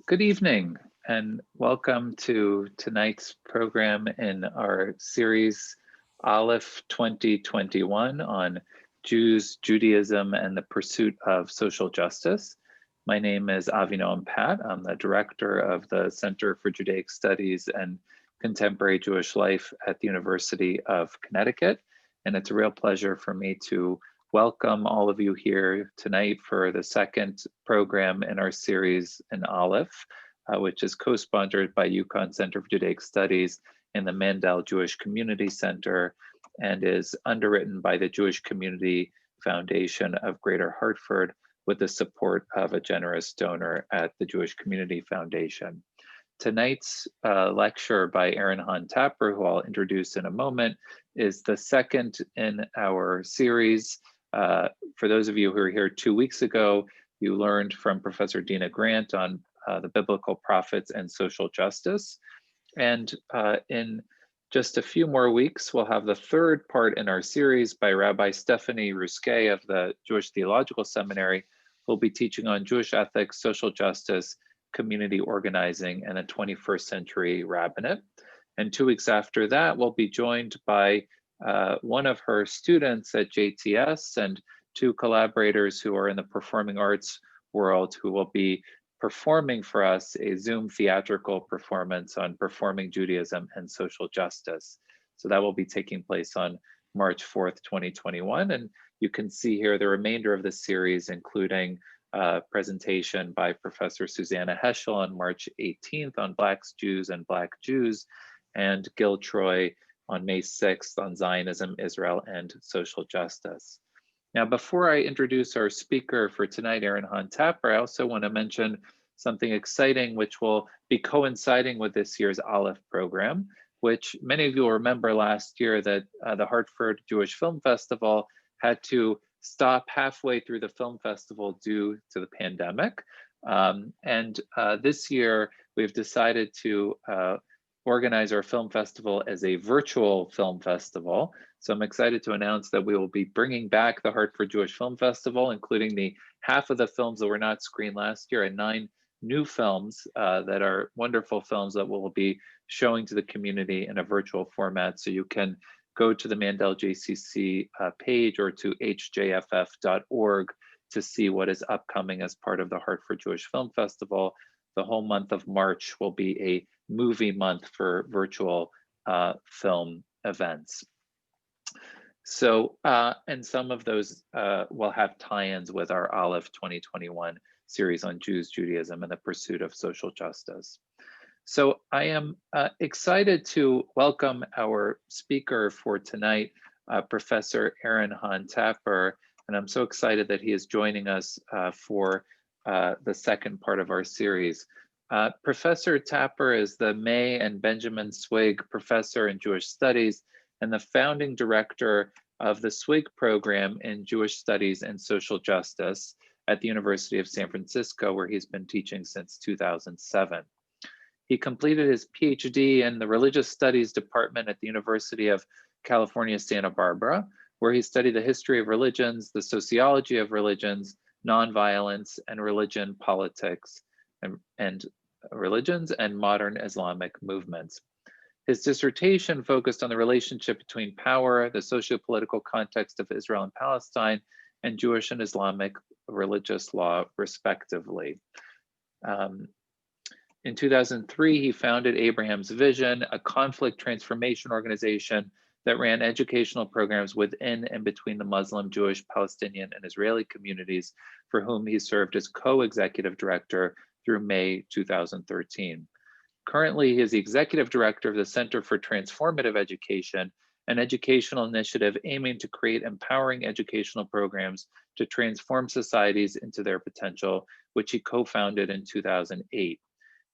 Good evening and welcome to tonight's program in our series ALEPH 2021 on Jews, Judaism, and the Pursuit of Social Justice. My name is Avinoam Pat. I'm the director of the Center for Judaic Studies and Contemporary Jewish Life at the University of Connecticut. And it's a real pleasure for me to welcome all of you here tonight for the second program in our series in ALEPH, which is co-sponsored by UConn Center for Judaic Studies and the Mandell Jewish Community Center, and is underwritten by the Jewish Community Foundation of Greater Hartford with the support of a generous donor at the Jewish Community Foundation. Tonight's lecture by Aaron Hahn Tapper, who I'll introduce in a moment, is the second in our series. For those of you who were here 2 weeks ago, you learned from Professor Dina Grant on the biblical prophets and social justice. And in just a few more weeks, we'll have the third part in our series by Rabbi Stephanie Ruskay of the Jewish Theological Seminary, who'll be teaching on Jewish ethics, social justice, community organizing, and a 21st century rabbinate. And 2 weeks after that, we'll be joined by one of her students at JTS and 2 collaborators who are in the performing arts world who will be performing for us a Zoom theatrical performance on performing Judaism and social justice. So that will be taking place on March 4th, 2021. And you can see here the remainder of the series, including a presentation by Professor Susanna Heschel on March 18th on Blacks, Jews, and Black Jews, and Gil Troy on May 6th on Zionism, Israel, and social justice. Now, before I introduce our speaker for tonight, Aaron Hahn Tapper, I also want to mention something exciting which will be coinciding with this year's ALEPH program, which many of you will remember last year that the Hartford Jewish Film Festival had to stop halfway through the film festival due to the pandemic. This year, we've decided to organize our film festival as a virtual film festival. So I'm excited to announce that we will be bringing back the Hartford Jewish Film Festival, including the half of the films that were not screened last year and 9 new films that are wonderful films that we'll be showing to the community in a virtual format. So you can go to the Mandell JCC page or to hjff.org to see what is upcoming as part of the Hartford Jewish Film Festival. The whole month of March will be a movie month for virtual film events. So, and some of those will have tie-ins with our ALEPH 2021 series on Jews, Judaism, and the Pursuit of Social Justice. So I am excited to welcome our speaker for tonight, Professor Aaron Hahn Tapper, and I'm so excited that he is joining us for the second part of our series. Professor Tapper is the May and Benjamin Swig Professor in Jewish Studies and the founding director of the Swig program in Jewish Studies and Social Justice at the University of San Francisco, where he's been teaching since 2007. He completed his PhD in the Religious Studies Department at the University of California, Santa Barbara, where he studied the history of religions, the sociology of religions, nonviolence, and religion, politics, and religions and modern Islamic movements. His dissertation focused on the relationship between power, the socio-political context of Israel and Palestine, and Jewish and Islamic religious law, respectively. In 2003, he founded Abraham's Vision, a conflict transformation organization that ran educational programs within and between the Muslim, Jewish, Palestinian, and Israeli communities, for whom he served as co-executive director through May 2013. Currently, he is the executive director of the Center for Transformative Education, an educational initiative aiming to create empowering educational programs to transform societies into their potential, which he co-founded in 2008.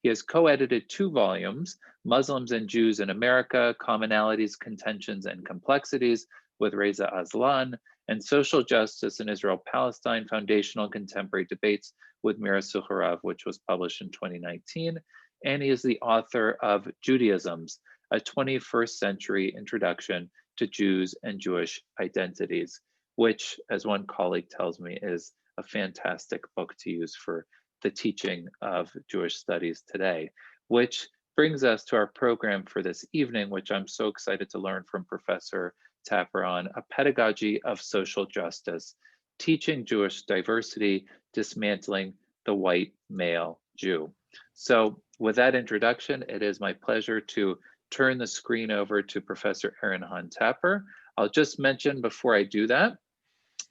He has co-edited 2 volumes, Muslims and Jews in America, Commonalities, Contentions, and Complexities with Reza Aslan, and Social Justice in Israel-Palestine, Foundational Contemporary Debates with Mira Sucharov, which was published in 2019. And he is the author of Judaisms, a 21st century introduction to Jews and Jewish identities, which, as one colleague tells me, is a fantastic book to use for the teaching of Jewish studies today, which brings us to our program for this evening, which I'm so excited to learn from Professor Tapper on, a pedagogy of social justice, teaching Jewish diversity, dismantling the white male Jew. So with that introduction, it is my pleasure to turn the screen over to Professor Aaron Hahn Tapper. I'll just mention before I do that,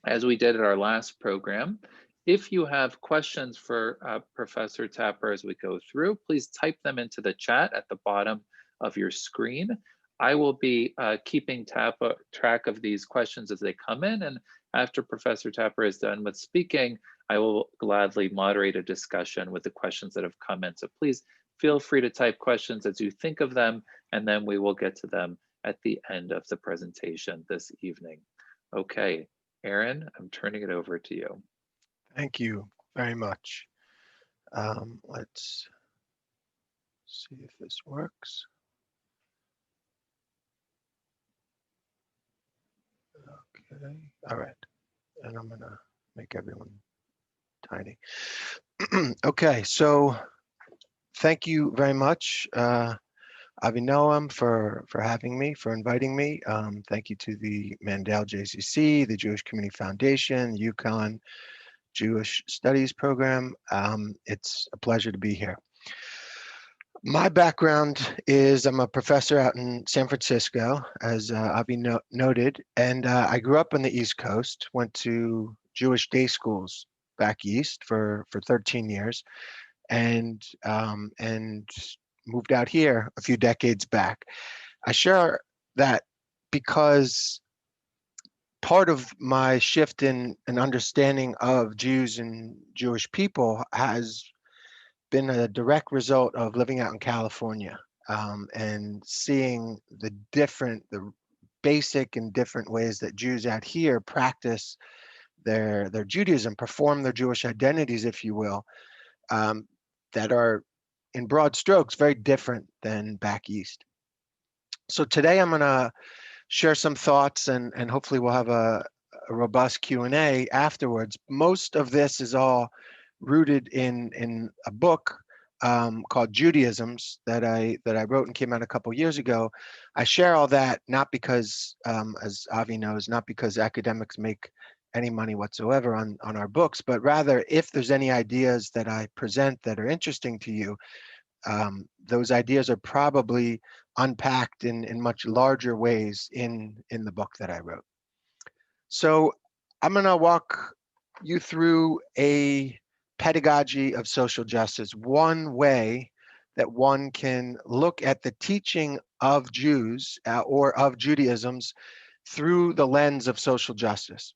as we did at our last program, if you have questions for Professor Tapper as we go through, please type them into the chat at the bottom of your screen. I will be keeping track of these questions as they come in, and after Professor Tapper is done with speaking, I will gladly moderate a discussion with the questions that have come in. So please feel free to type questions as you think of them, and then we will get to them at the end of the presentation this evening. Okay, Aaron, I'm turning it over to you. Thank you very much. Let's see if this works. Okay, all right. And I'm gonna make everyone tiny. Okay, so thank you very much, Avinoam, for having me, for inviting me. Thank you to the Mandell JCC, the Jewish Community Foundation, UConn Jewish Studies Program. It's a pleasure to be here. My background is I'm a professor out in San Francisco, as Avi noted, and I grew up on the East Coast, went to Jewish day schools back east for 13 years, and moved out here a few decades back. I share that because part of my shift in an understanding of Jews and Jewish people has been a direct result of living out in California, and seeing the basic and different ways that Jews out here practice their Judaism, perform their Jewish identities, if you will, that are in broad strokes very different than back east. So today I'm going to share some thoughts, and hopefully we'll have a robust Q&A afterwards. Most of this is all rooted in a book called Judaisms that I wrote and came out a couple years ago. I share all that not because, as Avi knows, not because academics make any money whatsoever on our books, but rather if there's any ideas that I present that are interesting to you, those ideas are probably unpacked in much larger ways in the book that I wrote. So I'm going to walk you through a pedagogy of social justice, one way that one can look at the teaching of Jews or of Judaisms through the lens of social justice.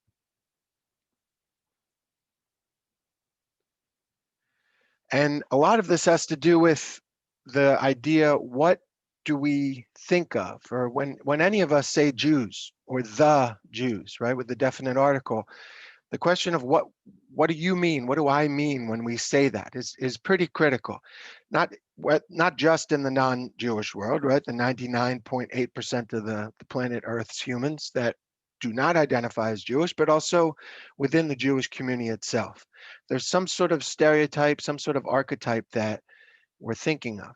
And a lot of this has to do with the idea, what do we think of? Or when any of us say Jews or the Jews, right, with the definite article, the question of what do you mean? What do I mean when we say that is pretty critical. Not just in the non-Jewish world, right? The 99.8% of the planet Earth's humans that do not identify as Jewish, but also within the Jewish community itself. There's some sort of stereotype, some sort of archetype that we're thinking of.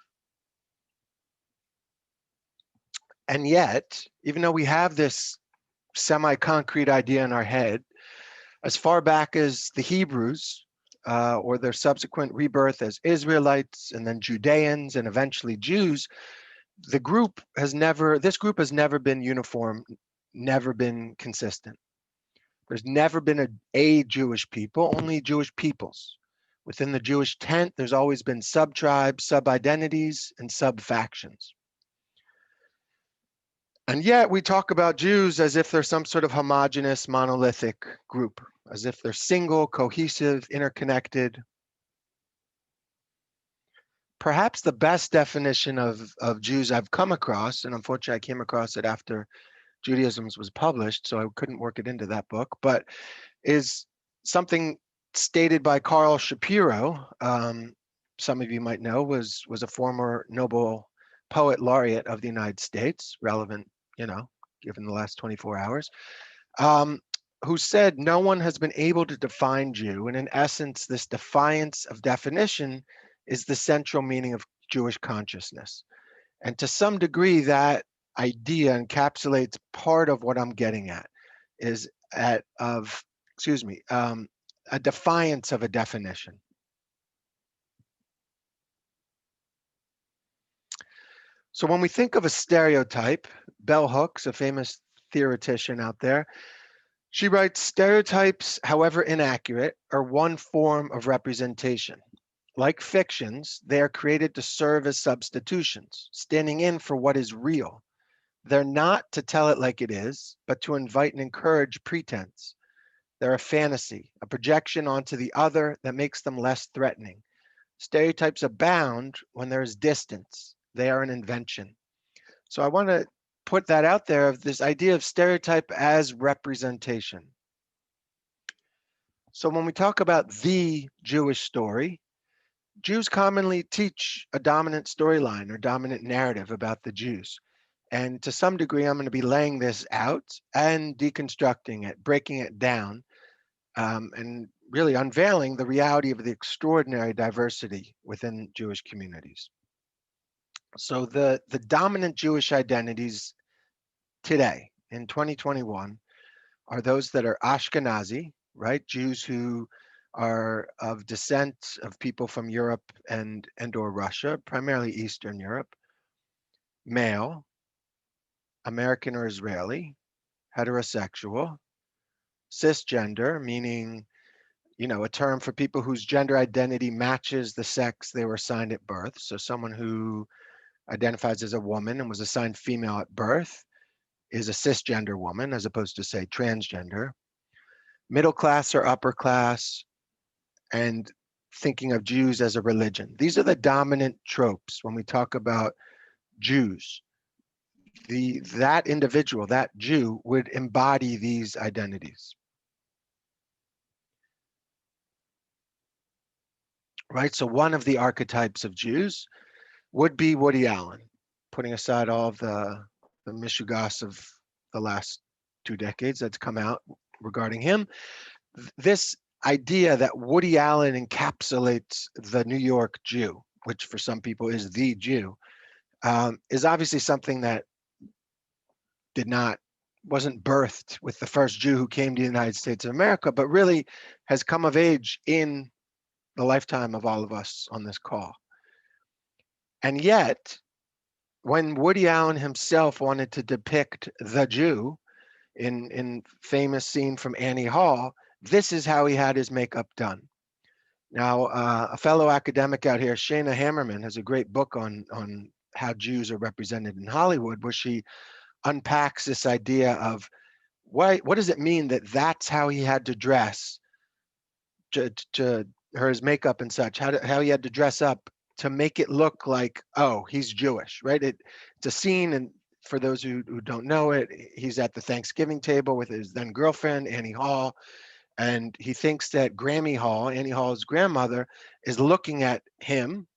And yet, even though we have this semi-concrete idea in our head, as far back as the Hebrews, or their subsequent rebirth as Israelites and then Judeans and eventually Jews, this group has never been uniform, never been consistent. There's never been a Jewish people, only Jewish peoples. Within the Jewish tent, there's always been sub-tribes, sub-identities, and sub-factions. And yet we talk about Jews as if they're some sort of homogeneous, monolithic group, as if they're single, cohesive, interconnected. Perhaps the best definition of Jews I've come across, and unfortunately I came across it after Judaisms was published, so I couldn't work it into that book, but is something stated by Carl Shapiro. Some of you might know was a former Nobel Poet Laureate of the United States, relevant, given the last 24 hours. who said no one has been able to define Jew, and in essence, this defiance of definition is the central meaning of Jewish consciousness. And to some degree, that idea encapsulates part of what I'm getting at, is a defiance of a definition. So when we think of a stereotype, Bell Hooks, a famous theoretician out there, she writes, stereotypes, however inaccurate, are one form of representation. Like fictions, they are created to serve as substitutions, standing in for what is real. They're not to tell it like it is, but to invite and encourage pretense. They're a fantasy, a projection onto the other that makes them less threatening. Stereotypes abound when there is distance. They are an invention. So I want to put that out there, of this idea of stereotype as representation. So when we talk about the Jewish story, Jews commonly teach a dominant storyline or dominant narrative about the Jews. And to some degree, I'm going to be laying this out and deconstructing it, breaking it down, and really unveiling the reality of the extraordinary diversity within Jewish communities. So the dominant Jewish identities today in 2021 are those that are Ashkenazi, right? Jews who are of descent of people from Europe and or Russia, primarily Eastern Europe, male, American or Israeli, heterosexual, cisgender, meaning, a term for people whose gender identity matches the sex they were assigned at birth. So someone who identifies as a woman and was assigned female at birth is a cisgender woman, as opposed to, say, transgender. Middle class or upper class, and thinking of Jews as a religion. These are the dominant tropes when we talk about Jews. That individual, that Jew, would embody these identities. Right? So one of the archetypes of Jews would be Woody Allen, putting aside all of the mishugas of the last 2 decades that's come out regarding him. This idea that Woody Allen encapsulates the New York Jew, which for some people is the Jew, is obviously something that wasn't birthed with the first Jew who came to the United States of America, but really has come of age in the lifetime of all of us on this call. And yet, when Woody Allen himself wanted to depict the Jew in famous scene from Annie Hall, this is how he had his makeup done. Now, a fellow academic out here, Shana Hammerman, has a great book on how Jews are represented in Hollywood, where she unpacks this idea of what does it mean that that's how he had to dress, or his makeup and such, how he had to dress up to make it look like, oh, he's Jewish, right? It's a scene, and for those who don't know it, he's at the Thanksgiving table with his then girlfriend, Annie Hall, and he thinks that Grammy Hall, Annie Hall's grandmother, is looking at him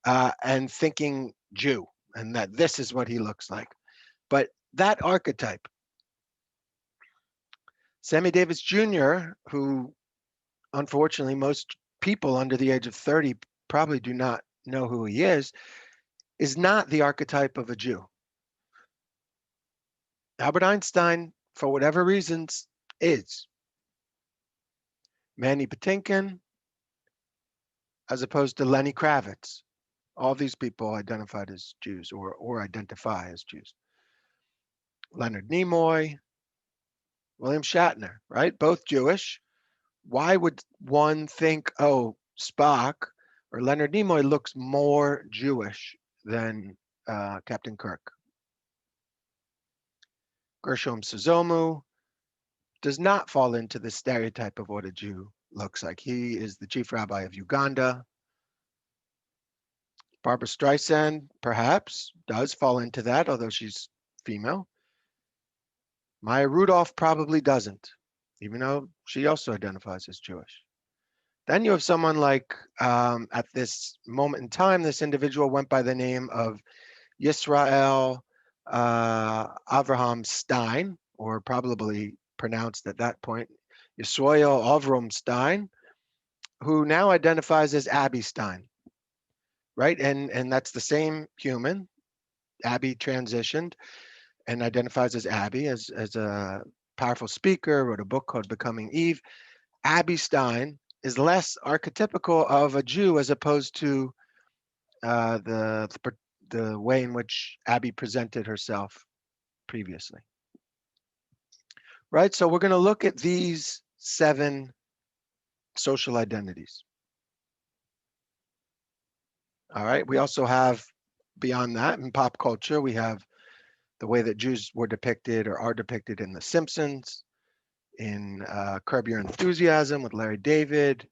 and thinking Jew, and that this is what he looks like. But that archetype, Sammy Davis Jr., who unfortunately most people under the age of 30 probably do not know who he is not the archetype of a Jew. Albert Einstein, for whatever reasons, is. Manny Patinkin, as opposed to Lenny Kravitz. All these people identified as Jews or identify as Jews. Leonard Nimoy, William Shatner, right? Both Jewish. Why would one think, oh, Spock or Leonard Nimoy looks more Jewish than Captain Kirk? Gershom Suzomu does not fall into the stereotype of what a Jew looks like. He is the chief rabbi of Uganda. Barbara Streisand, perhaps, does fall into that, although she's female. Maya Rudolph probably doesn't, even though she also identifies as Jewish. Then you have someone like, at this moment in time, this individual went by the name of Yisrael Avraham Stein, or probably pronounced at that point, Yisroel Avram Stein, who now identifies as Abby Stein, right? And that's the same human. Abby transitioned and identifies as Abby, as a powerful speaker, wrote a book called Becoming Eve. Abby Stein is less archetypical of a Jew as opposed to the way in which Abby presented herself previously. Right, so we're going to look at these 7 social identities. All right, we also have, beyond that, in pop culture, we have the way that Jews were depicted or are depicted in The Simpsons, in Curb Your Enthusiasm with Larry David,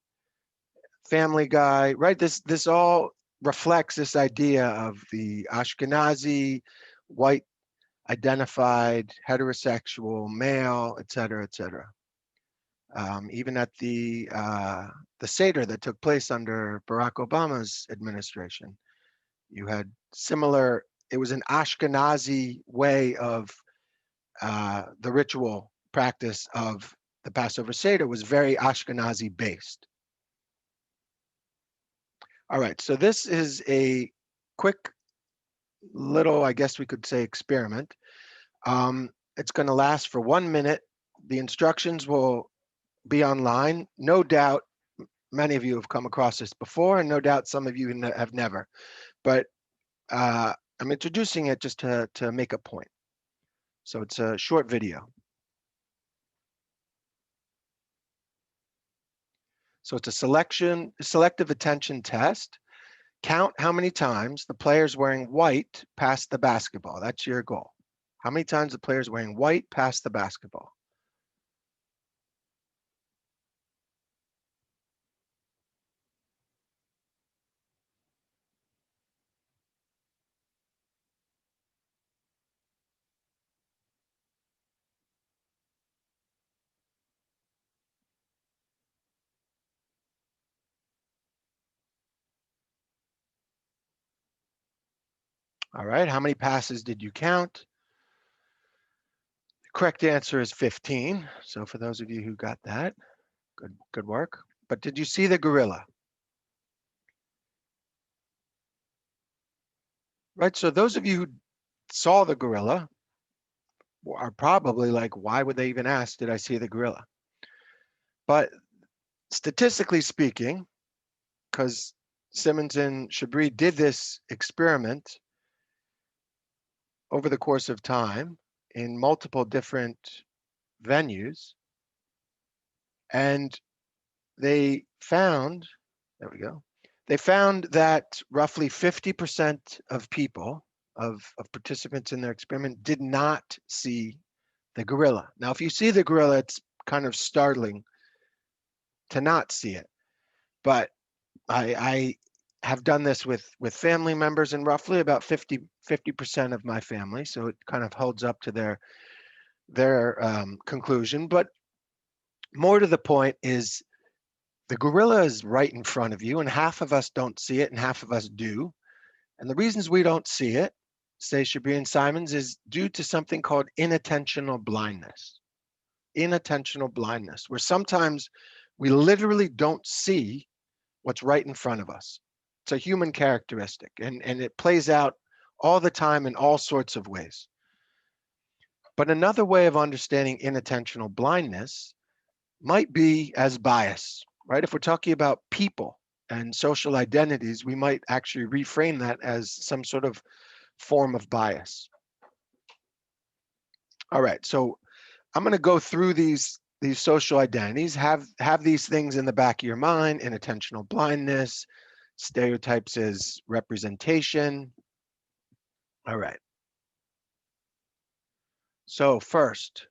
Family Guy, right? This all reflects this idea of the Ashkenazi, white, identified, heterosexual, male, et cetera, et cetera. Even at the Seder that took place under Barack Obama's administration, you had similar, it was an Ashkenazi way of the ritual practice of the Passover Seder was very Ashkenazi based. All right, so this is a quick little, I guess we could say, experiment. It's going to last for 1 minute. The instructions will be online. No doubt many of you have come across this before, and no doubt some of you have never. But I'm introducing it just to make a point. So it's a short video. So it's a selective attention test. Count how many times the players wearing white pass the basketball. That's your goal. How many times the players wearing white pass the basketball? All right, how many passes did you count? The correct answer is 15. So for those of you who got that, good work. But did you see the gorilla? Right, so those of you who saw the gorilla are probably like, why would they even ask, did I see the gorilla? But statistically speaking, because Simmons and Chabris did this experiment over the course of time in multiple different venues, and they found, there we go, they found that roughly 50% of people, of participants in their experiment, did not see the gorilla. Now, if you see the gorilla, it's kind of startling to not see it. But I have done this with family members, and roughly about 50% of my family. So it kind of holds up to their conclusion. But more to the point is the gorilla is right in front of you, and half of us don't see it and half of us do. And the reasons we don't see it, say Chabris and Simons, is due to something called inattentional blindness. Inattentional blindness, where sometimes we literally don't see what's right in front of us. It's a human characteristic, and it plays out all the time in all sorts of ways. But another way of understanding inattentional blindness might be as bias, right? If we're talking about people and social identities, we might actually reframe that as some sort of form of bias. All right, so I'm going to go through these social identities, have these things in the back of your mind: inattentional blindness, stereotypes as representation. All right. So first,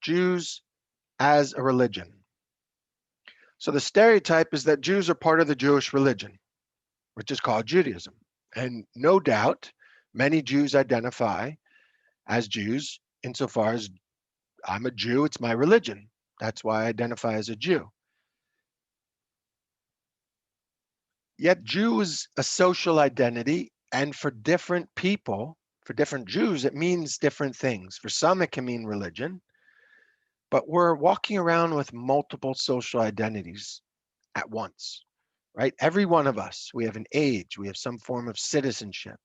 Jews as a religion. So the stereotype is that Jews are part of the Jewish religion, which is called Judaism. And no doubt, many Jews identify as Jews insofar as I'm a Jew, it's my religion. That's why I identify as a Jew. Yet Jew is a social identity, and for different people, for different Jews, it means different things. For some, it can mean religion. but we're walking around with multiple social identities at once, right? Every one of us, we have an age, we have some form of citizenship,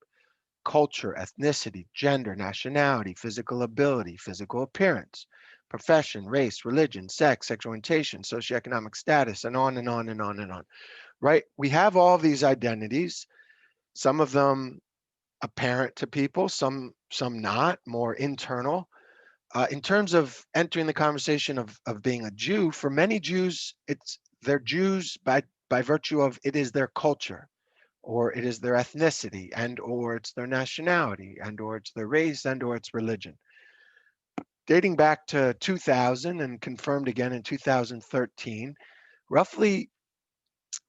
culture, ethnicity, gender, nationality, physical ability, physical appearance, profession, race, religion, sex, sexual orientation, socioeconomic status, and on and on and on and on, right? We have all these identities, some of them apparent to people, some not, more internal. In terms of entering the conversation of being a Jew, for many Jews, they're Jews by virtue of it is their culture, or it is their ethnicity, and or it's their nationality, and or it's their race, and or it's religion. Dating back to 2000 and confirmed again in 2013, roughly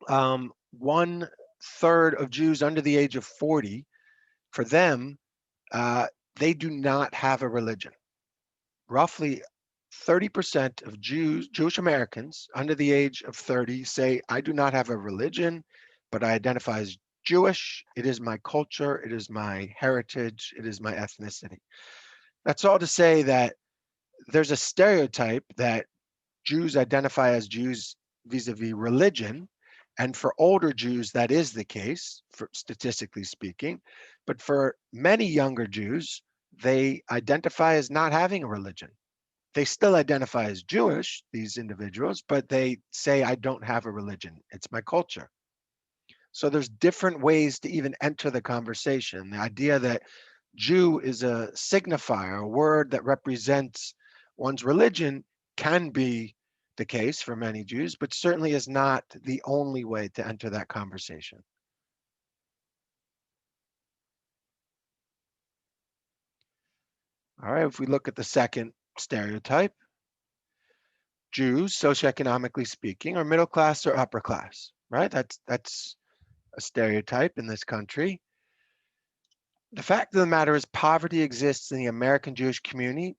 1/3 of Jews under the age of 40, for them, they do not have a religion. Roughly 30% of Jewish Americans under the age of 30 say, I do not have a religion, but I identify as Jewish. It is my culture. It is my heritage. It is my ethnicity. That's all to say that there's a stereotype that Jews identify as Jews vis-a-vis religion. And for older Jews, that is the case, statistically speaking. But for many younger Jews, they identify as not having a religion. They still identify as Jewish, these individuals, but they say, I don't have a religion. It's my culture. So there's different ways to even enter the conversation. The idea that Jew is a signifier, a word that represents one's religion, can be the case for many Jews, but certainly is not the only way to enter that conversation. All right, if we look at the second stereotype, Jews, socioeconomically speaking, are middle class or upper class, right? That's a stereotype in this country. The fact of the matter is poverty exists in the American Jewish community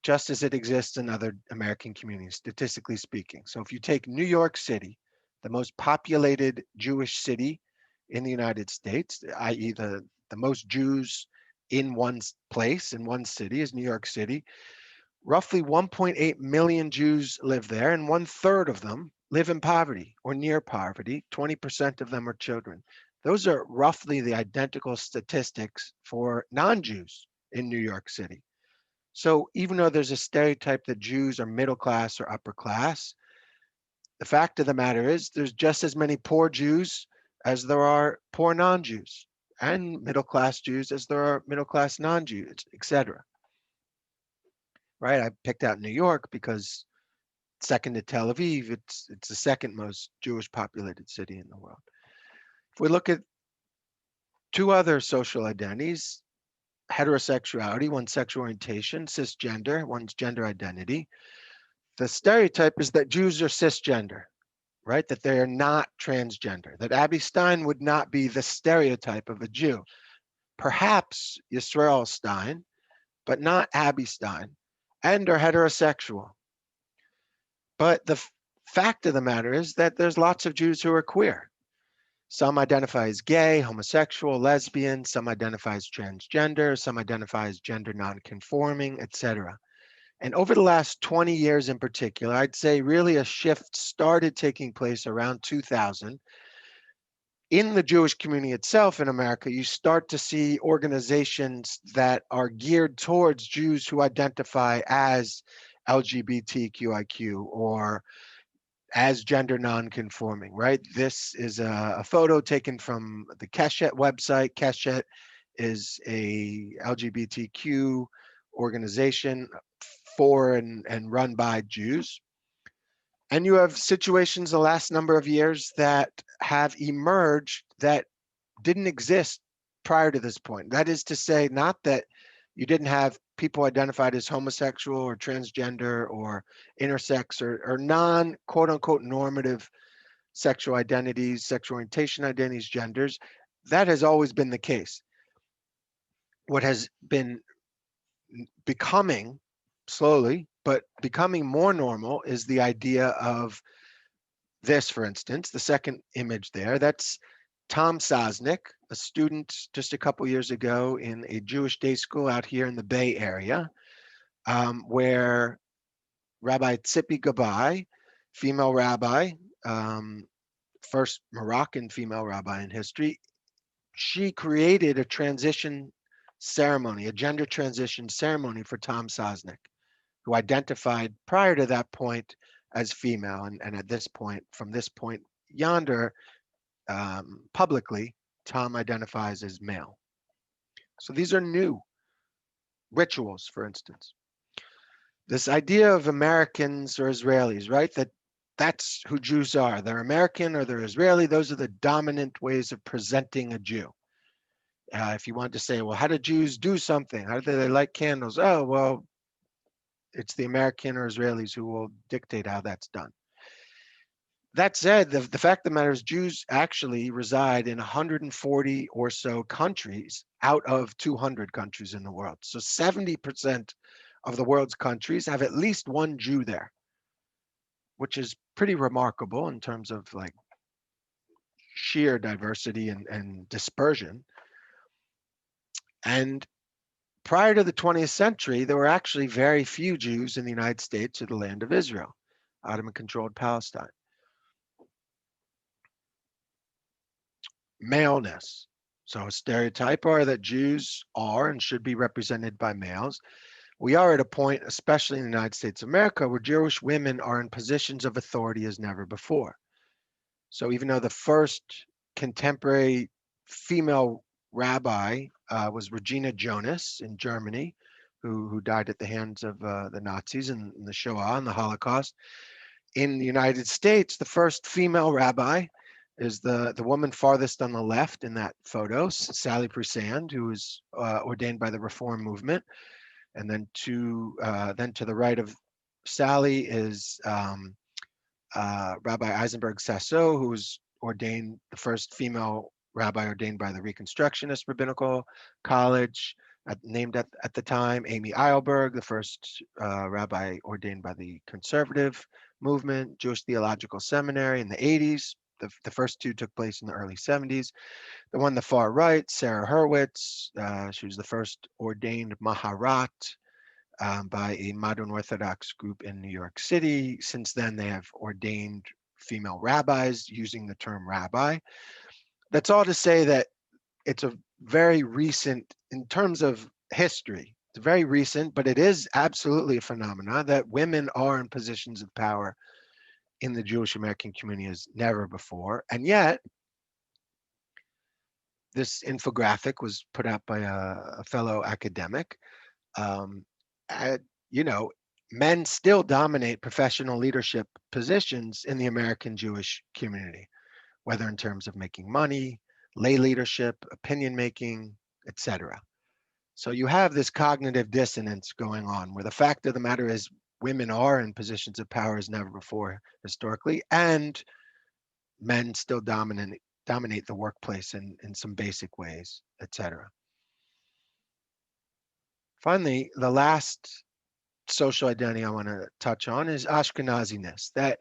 just as it exists in other American communities, statistically speaking. So if you take New York City, the most populated Jewish city in the United States, i.e. the most Jews in one place, in one city is New York City, roughly 1.8 million Jews live there, and 1/3 of them live in poverty or near poverty. 20% of them are children. Those are roughly the identical statistics for non-Jews in New York City. So even though there's a stereotype that Jews are middle class or upper class, the fact of the matter is there's just as many poor Jews as there are poor non-Jews, and middle class Jews as there are middle class non-Jews, etc. Right? I picked out New York because second to Tel Aviv, it's the second most Jewish populated city in the world. If we look at two other social identities, heterosexuality, one's sexual orientation, cisgender, one's gender identity, the stereotype is that Jews are cisgender, right? That they are not transgender, that Abby Stein would not be the stereotype of a Jew. Perhaps Yisrael Stein, but not Abby Stein, and are heterosexual. But the fact of the matter is that there's lots of Jews who are queer. Some identify as gay, homosexual, lesbian, some identify as transgender, some identify as gender nonconforming, etc. And over the last 20 years in particular, I'd say really a shift started taking place around 2000. In the Jewish community itself in America, you start to see organizations that are geared towards Jews who identify as LGBTQIQ or as gender nonconforming, right? This is a photo taken from the Keshet website. Keshet is a LGBTQ organization for and run by Jews. And you have situations the last number of years that have emerged that didn't exist prior to this point. That is to say, not that you didn't have people identified as homosexual or transgender or intersex or non quote unquote normative sexual identities, sexual orientation identities, genders. That has always been the case. What has been becoming slowly, but becoming more normal is the idea of this, for instance, the second image there, that's Tom Sosnick, a student just a couple years ago in a Jewish day school out here in the Bay Area, where Rabbi Tzipi Gabai, female rabbi, first Moroccan female rabbi in history. She created a transition ceremony, a gender transition ceremony for Tom Sosnick, who identified prior to that point as female. And at this point, from this point yonder, publicly, Tom identifies as male. So these are new rituals, for instance. This idea of Americans or Israelis, right? That's who Jews are. They're American or they're Israeli. Those are the dominant ways of presenting a Jew. If you want to say, well, how do Jews do something? How do they light candles? Oh, well, it's the American or Israelis who will dictate how that's done. That said, the fact of the matter is Jews actually reside in 140 or so countries out of 200 countries in the world. So 70% of the world's countries have at least one Jew there, which is pretty remarkable in terms of like sheer diversity and dispersion. And prior to the 20th century, there were actually very few Jews in the United States or the land of Israel, Ottoman-controlled Palestine. Maleness. So a stereotype are that Jews are and should be represented by males. We are at a point, especially in the United States of America, where Jewish women are in positions of authority as never before. So even though the first contemporary female rabbi was Regina Jonas in Germany, who died at the hands of the Nazis in the Shoah and the Holocaust. In the United States, the first female rabbi is the woman farthest on the left in that photo, Sally Prusand, who was ordained by the Reform movement. And then to the right of Sally is Rabbi Eisenberg Sasso, who was ordained the first female rabbi ordained by the Reconstructionist Rabbinical College, named at the time. Amy Eilberg, the first rabbi ordained by the conservative movement, Jewish Theological Seminary in the 80s. The first two took place in the early 70s. The one on the far right, Sarah Hurwitz, she was the first ordained Maharat by a modern Orthodox group in New York City. Since then, they have ordained female rabbis using the term rabbi. That's all to say that it's a very recent, in terms of history, it's very recent, but it is absolutely a phenomenon that women are in positions of power in the Jewish American community as never before. And yet, this infographic was put out by a fellow academic. You know, men still dominate professional leadership positions in the American Jewish community, whether in terms of making money, lay leadership, opinion making, etc. So you have this cognitive dissonance going on where the fact of the matter is women are in positions of power as never before historically, and men still dominate the workplace in some basic ways, etc. Finally, the last social identity I want to touch on is Ashkenaziness, that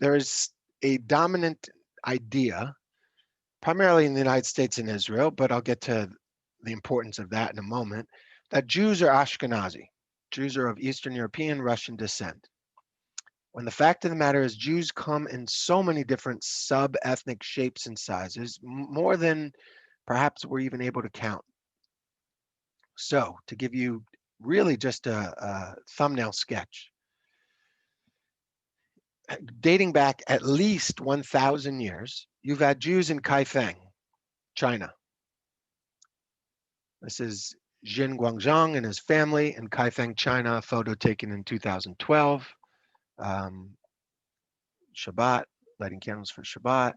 there is a dominant idea, primarily in the United States and Israel, but I'll get to the importance of that in a moment, that Jews are Ashkenazi. Jews are of Eastern European, Russian descent. When the fact of the matter is Jews come in so many different sub-ethnic shapes and sizes, more than perhaps we're even able to count. So to give you really just a thumbnail sketch, dating back at least 1,000 years, you've had Jews in Kaifeng, China. This is Jin Guangzhang and his family in Kaifeng, China, a photo taken in 2012. Shabbat, lighting candles for Shabbat.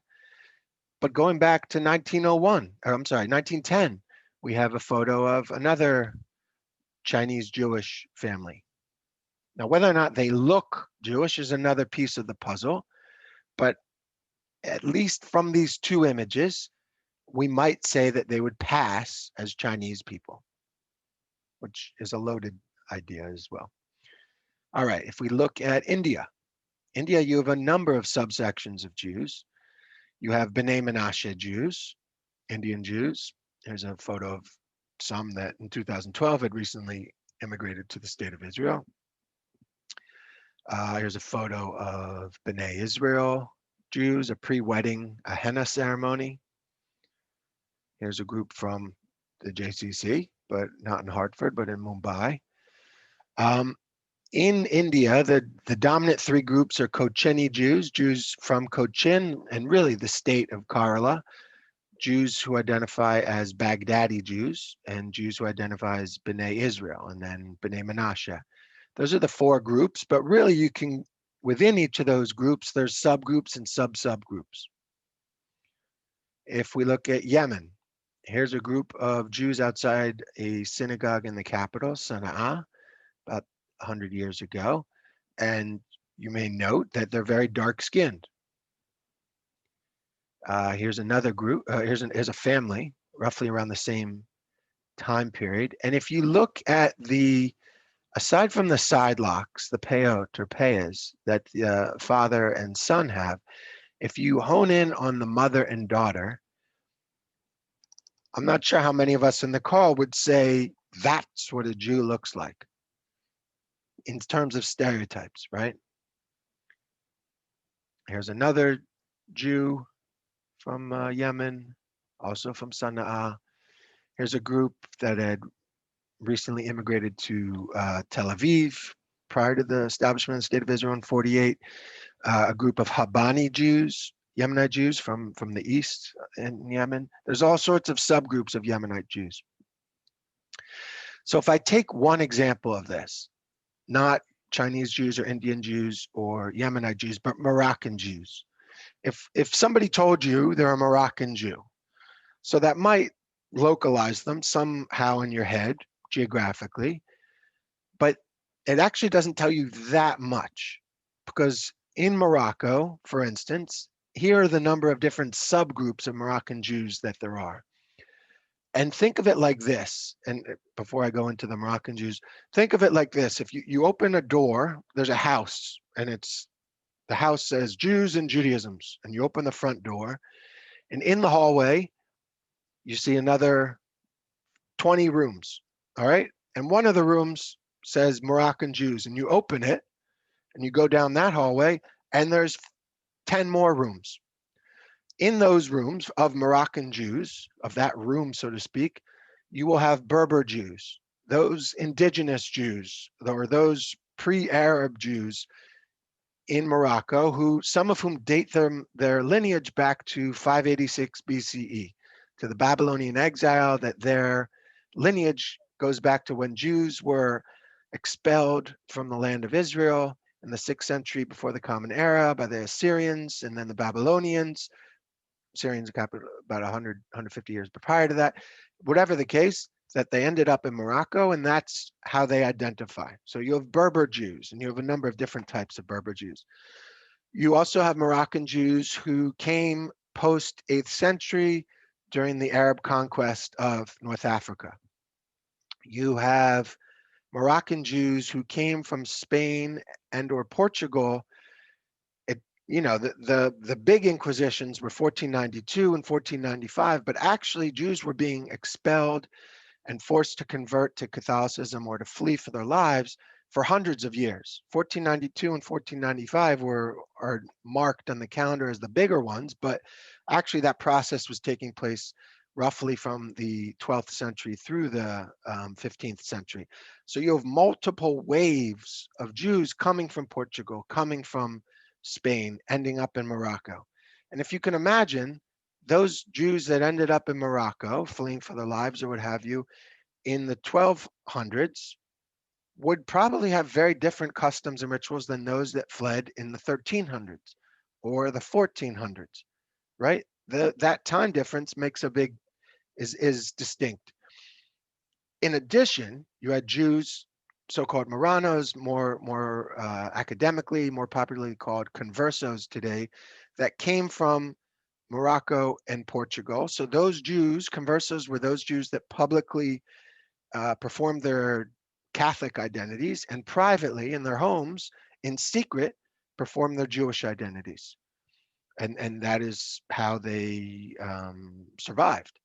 But going back to 1910, we have a photo of another Chinese Jewish family. Now, whether or not they look Jewish is another piece of the puzzle, but at least from these two images, we might say that they would pass as Chinese people, which is a loaded idea as well. All right, if we look at India, you have a number of subsections of Jews. You have B'nai Menashe Jews, Indian Jews. Here's a photo of some that in 2012 had recently immigrated to the state of Israel. Here's a photo of B'nai Israel Jews, a pre-wedding, a henna ceremony. Here's a group from the JCC, but not in Hartford, but in Mumbai. In India, the dominant three groups are Kochini Jews, Jews from Cochin, and really the state of Kerala, Jews who identify as Baghdadi Jews, and Jews who identify as B'nai Israel, and then B'nai Menashe. Those are the four groups, but really you can, within each of those groups, there's subgroups and sub-subgroups. If we look at Yemen, here's a group of Jews outside a synagogue in the capital, Sana'a, about 100 years ago. And you may note that they're very dark-skinned. Here's another group, here's a family, roughly around the same time period. And if you look at aside from the side locks, the peyot or peyas that the father and son have, if you hone in on the mother and daughter, I'm not sure how many of us in the call would say that's what a Jew looks like in terms of stereotypes, right? Here's another Jew from Yemen, also from Sana'a. Here's a group that had recently immigrated to Tel Aviv prior to the establishment of the State of Israel in 48. A group of Habani Jews, Yemenite Jews from the east in Yemen. There's all sorts of subgroups of Yemenite Jews. So if I take one example of this, not Chinese Jews or Indian Jews or Yemenite Jews, but Moroccan Jews. If somebody told you they're a Moroccan Jew, so that might localize them somehow in your head geographically, but it actually doesn't tell you that much, because in Morocco, for instance, here are the number of different subgroups of Moroccan Jews that there are. And think of it like this, and before I go into the Moroccan Jews, think of it like this. If you open a door, there's a house, and the house says Jews and Judaisms, and you open the front door, and in the hallway, you see another 20 rooms, all right? And one of the rooms says Moroccan Jews, and you open it, and you go down that hallway, and there's 10 more rooms. In those rooms of Moroccan Jews, of that room, so to speak, you will have Berber Jews, those indigenous Jews, or those pre-Arab Jews in Morocco, who some of whom date their lineage back to 586 BCE, to the Babylonian exile, that their lineage goes back to when Jews were expelled from the land of Israel in the 6th century before the Common Era by the Assyrians and then the Babylonians. Syrians about 100, 150 years prior to that. Whatever the case, that they ended up in Morocco, and that's how they identify. So you have Berber Jews, and you have a number of different types of Berber Jews. You also have Moroccan Jews who came post 8th century during the Arab conquest of North Africa. You have Moroccan Jews who came from Spain and or Portugal. The big inquisitions were 1492 and 1495, but actually Jews were being expelled and forced to convert to Catholicism or to flee for their lives for hundreds of years. 1492 and 1495 are marked on the calendar as the bigger ones, but actually that process was taking place roughly from the 12th century through the 15th century. So you have multiple waves of Jews coming from Portugal, coming from Spain, ending up in Morocco. And if you can imagine, those Jews that ended up in Morocco, fleeing for their lives or what have you, in the 1200s, would probably have very different customs and rituals than those that fled in the 1300s or the 1400s, right? That time difference is distinct. In addition, you had Jews, so-called Marranos, more academically, more popularly called conversos today, that came from Morocco and Portugal. So those Jews, conversos, were those Jews that publicly performed their Catholic identities and privately in their homes, in secret, performed their Jewish identities. And that is how they survived.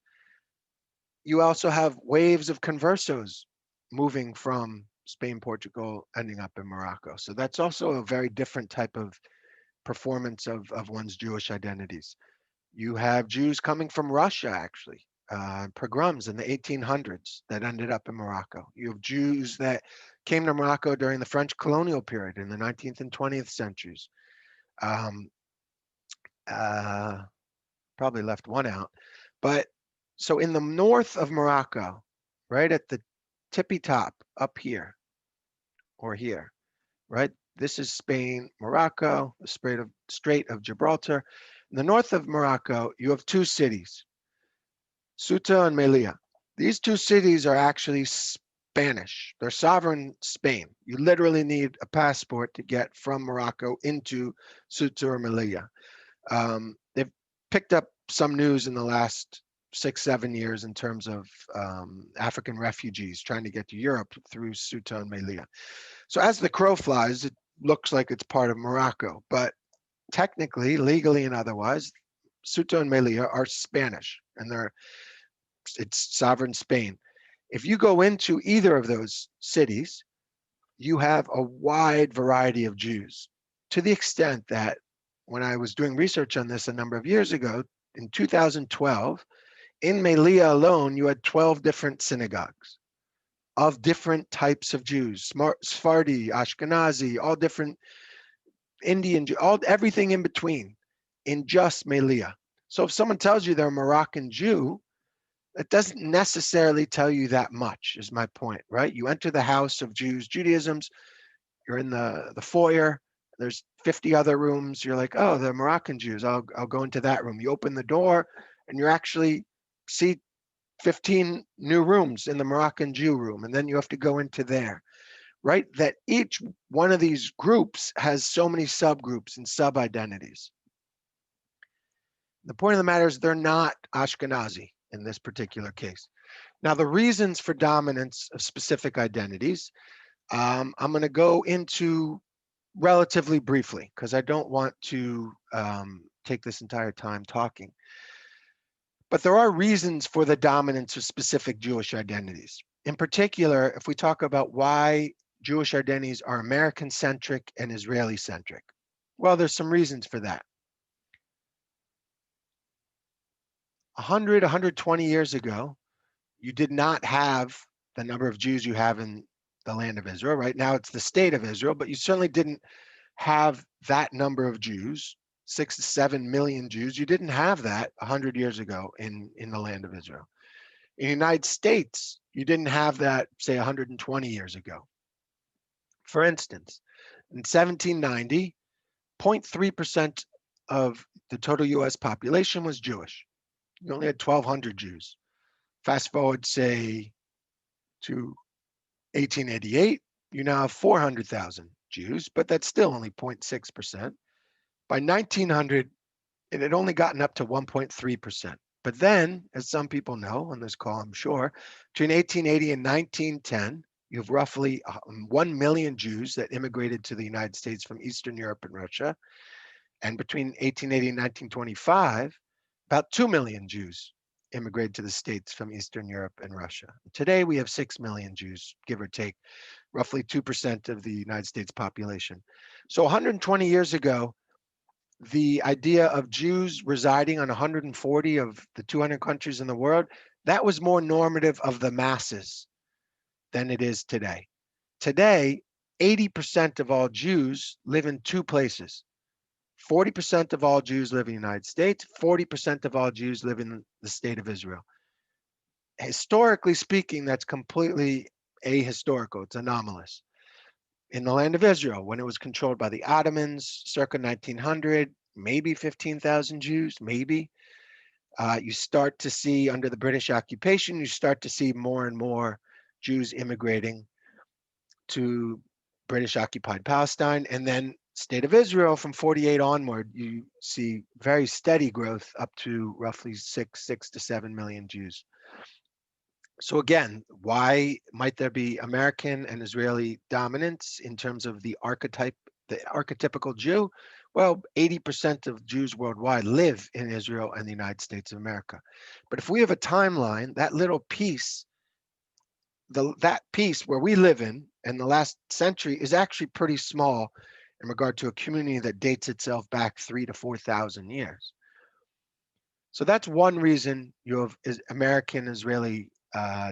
You also have waves of conversos moving from Spain, Portugal, ending up in Morocco. So that's also a very different type of performance of one's Jewish identities. You have Jews coming from Russia, actually, pogroms in the 1800s that ended up in Morocco. You have Jews that came to Morocco during the French colonial period in the 19th and 20th centuries. Um, Probably left one out. But so in the north of Morocco, right at the tippy top up here or here, right? This is Spain, Morocco, the Strait of Gibraltar. In the north of Morocco, you have two cities, Ceuta and Melilla. These two cities are actually Spanish. They're sovereign Spain. You literally need a passport to get from Morocco into Ceuta or Melilla. They've picked up some news in the last 6-7 years in terms of African refugees trying to get to Europe through Ceuta and Melilla. So as the crow flies, it looks like it's part of Morocco, but technically, legally and otherwise, Ceuta and Melilla are Spanish, and it's sovereign Spain. If you go into either of those cities, you have a wide variety of Jews, to the extent that when I was doing research on this a number of years ago, in 2012, in Melilla alone, you had 12 different synagogues of different types of Jews, Sephardi, Ashkenazi, all different Indian, everything in between, in just Melilla. So if someone tells you they're a Moroccan Jew, that doesn't necessarily tell you that much, is my point, right? You enter the house of Jews, Judaisms, you're in the foyer, there's 50 other rooms, you're like, oh, they're Moroccan Jews, I'll go into that room. You open the door and you actually see 15 new rooms in the Moroccan Jew room, and then you have to go into there, right? That each one of these groups has so many subgroups and sub-identities. The point of the matter is they're not Ashkenazi in this particular case. Now, the reasons for dominance of specific identities, I'm going to go into relatively briefly because I don't want to take this entire time talking. But there are reasons for the dominance of specific Jewish identities. In particular, if we talk about why Jewish identities are American-centric and Israeli-centric, well, there's some reasons for that. 100, 120 years ago, you did not have the number of Jews you have in the land of Israel. Right now, it's the state of Israel, but you certainly didn't have that number of Jews, 6 to 7 million Jews. You didn't have that 100 years ago in the land of Israel. In the United States, you didn't have that, say, 120 years ago. For instance, in 1790, 0.3% of the total US population was Jewish. You only had 1,200 Jews. Fast forward, say, to 1888, you now have 400,000 Jews, but that's still only 0.6%. By 1900, it had only gotten up to 1.3%. But then, as some people know on this call, I'm sure, between 1880 and 1910, you have roughly 1 million Jews that immigrated to the United States from Eastern Europe and Russia. And between 1880 and 1925, about 2 million Jews immigrated to the States from Eastern Europe and Russia. Today, we have 6 million Jews, give or take, roughly 2% of the United States population. So 120 years ago, the idea of Jews residing on 140 of the 200 countries in the world, that was more normative of the masses than it is today. Today, 80% of all Jews live in two places. 40% of all Jews live in the United States, 40% of all Jews live in the state of Israel. Historically speaking, that's completely ahistorical, it's anomalous. In the land of Israel, when it was controlled by the Ottomans, circa 1900, maybe 15,000 Jews, maybe. You start to see, under the British occupation, you start to see more and more Jews immigrating to British occupied Palestine. And then state of Israel from 48 onward, you see very steady growth up to roughly 6 to 7 million Jews. So again, why might there be American and Israeli dominance in terms of the archetype, the archetypical Jew? Well, 80% of Jews worldwide live in Israel and the United States of America. But if we have a timeline, that little piece, that piece where we live in and the last century is actually pretty small in regard to a community that dates itself back 3,000 to 4,000 years. So that's one reason you have American-Israeli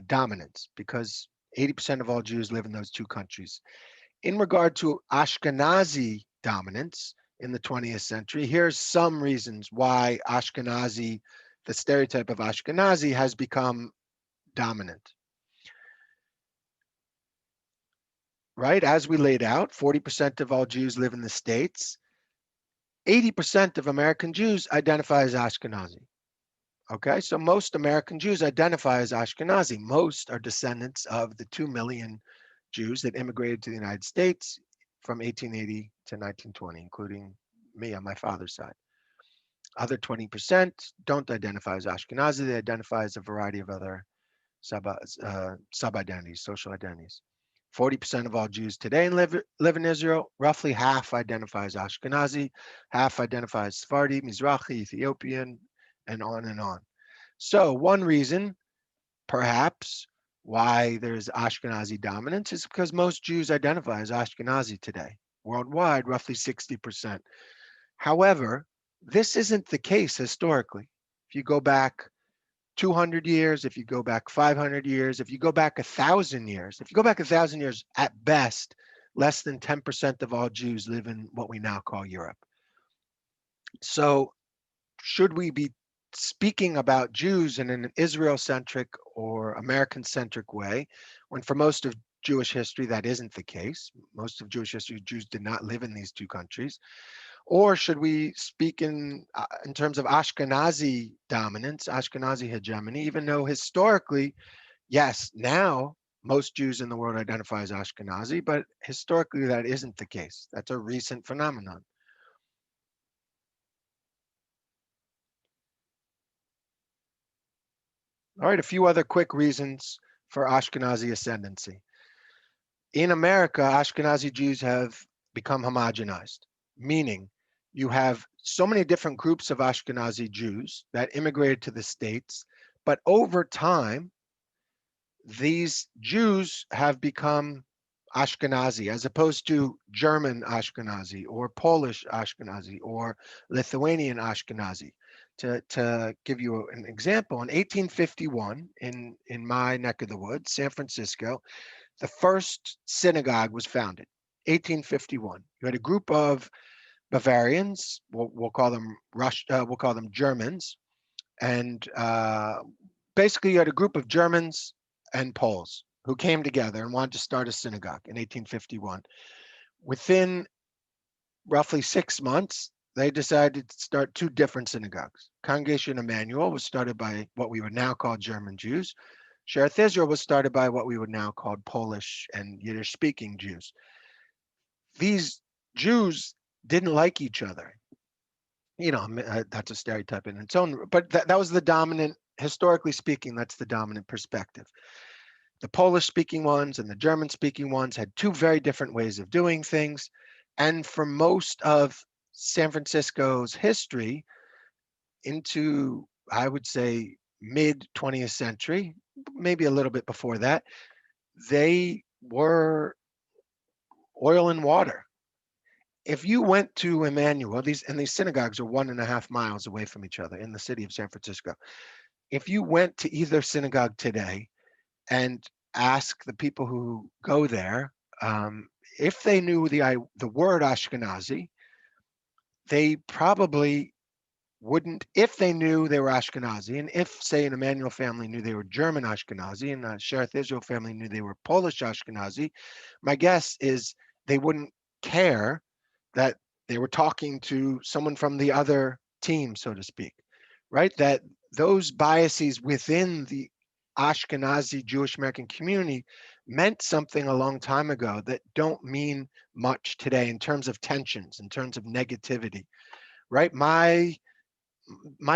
dominance, because 80% of all Jews live in those two countries. In regard to Ashkenazi dominance in the 20th century, here's some reasons why Ashkenazi, the stereotype of Ashkenazi, has become dominant. Right, as we laid out, 40% of all Jews live in the States. 80% of American Jews identify as Ashkenazi. Okay, so most American Jews identify as Ashkenazi. Most are descendants of the 2 million Jews that immigrated to the United States from 1880 to 1920, including me on my father's side. Other 20% don't identify as Ashkenazi. They identify as a variety of other sub-identities, social identities. 40% of all Jews today live in Israel. Roughly half identify as Ashkenazi, half identify as Sephardi, Mizrahi, Ethiopian, and on and on. So one reason, perhaps, why there's Ashkenazi dominance is because most Jews identify as Ashkenazi today. Worldwide, roughly 60%. However, this isn't the case historically. If you go back 200 years, if you go back 500 years, if you go back 1,000 years, if you go back 1,000 years, at best, less than 10% of all Jews live in what we now call Europe. So should we be speaking about Jews in an Israel-centric or American-centric way, when for most of Jewish history that isn't the case? Most of Jewish history, Jews did not live in these two countries. Or should we speak in terms of Ashkenazi dominance, Ashkenazi hegemony, even though historically, yes, now most Jews in the world identify as Ashkenazi, but historically that isn't the case. That's a recent phenomenon. All right, a few other quick reasons for Ashkenazi ascendancy. In America, Ashkenazi Jews have become homogenized, meaning you have so many different groups of Ashkenazi Jews that immigrated to the States, but over time, these Jews have become Ashkenazi as opposed to German Ashkenazi or Polish Ashkenazi or Lithuanian Ashkenazi. To give you an example, in 1851, in my neck of the woods, San Francisco, the first synagogue was founded, 1851. You had a group of Bavarians, we'll call them we'll call them Germans, and basically you had a group of Germans and Poles who came together and wanted to start a synagogue in 1851. Within roughly 6 months, they decided to start two different synagogues. Congregation Emmanuel was started by what we would now call German Jews. Shereth Israel was started by what we would now call Polish and Yiddish-speaking Jews. These Jews didn't like each other. You know, that's a stereotype in its own, but that was the dominant, historically speaking, that's the dominant perspective. The Polish-speaking ones and the German-speaking ones had two very different ways of doing things. And for most of San Francisco's history, into, I would say, mid-20th century, maybe a little bit before that, they were oil and water. If you went to Emmanuel, these synagogues are 1.5 miles away from each other in the city of San Francisco. If you went to either synagogue today and ask the people who go there if they knew the word Ashkenazi, they probably wouldn't, if they knew they were Ashkenazi, and if, say, an Emmanuel family knew they were German Ashkenazi, and a Shereth Israel family knew they were Polish Ashkenazi, my guess is they wouldn't care that they were talking to someone from the other team, so to speak, right? That those biases within the Ashkenazi Jewish American community meant something a long time ago that don't mean much today in terms of tensions, in terms of negativity, right? My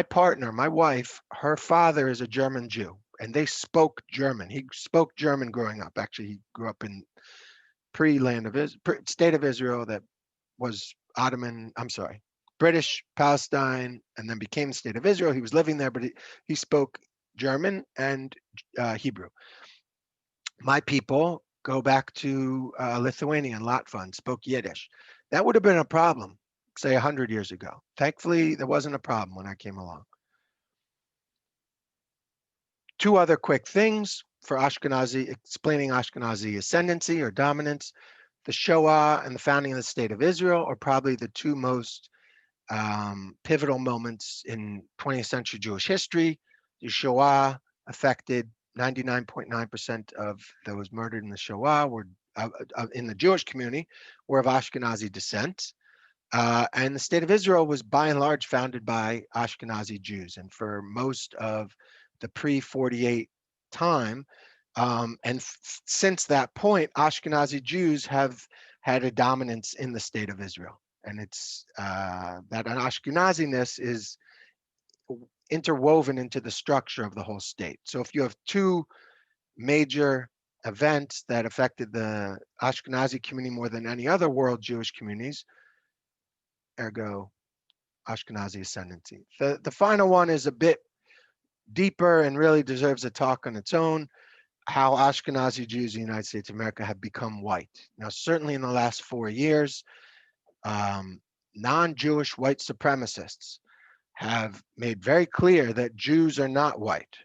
partner, my wife, her father is a German Jew, and they spoke German. He spoke German growing up. Actually, he grew up in state of Israel that was British Palestine, and then became the state of Israel. He was living there, but he spoke German and Hebrew. My people go back to Lithuania and Latva and spoke Yiddish. That would have been a problem, say 100 years ago. Thankfully, there wasn't a problem when I came along. Two other quick things for Ashkenazi, explaining Ashkenazi ascendancy or dominance. The Shoah and the founding of the State of Israel are probably the two most pivotal moments in 20th century Jewish history. The Shoah affected 99.9% of those murdered in the Shoah were in the Jewish community were of Ashkenazi descent. And the State of Israel was by and large founded by Ashkenazi Jews. And for most of the pre-48 time, and since that point, Ashkenazi Jews have had a dominance in the State of Israel. And it's that an Ashkenaziness is interwoven into the structure of the whole state. So if you have two major events that affected the Ashkenazi community more than any other world Jewish communities, ergo Ashkenazi ascendancy. The final one is a bit deeper and really deserves a talk on its own, how Ashkenazi Jews in the United States of America have become white. Now, certainly in the last 4 years, non-Jewish white supremacists have made very clear that Jews are not white,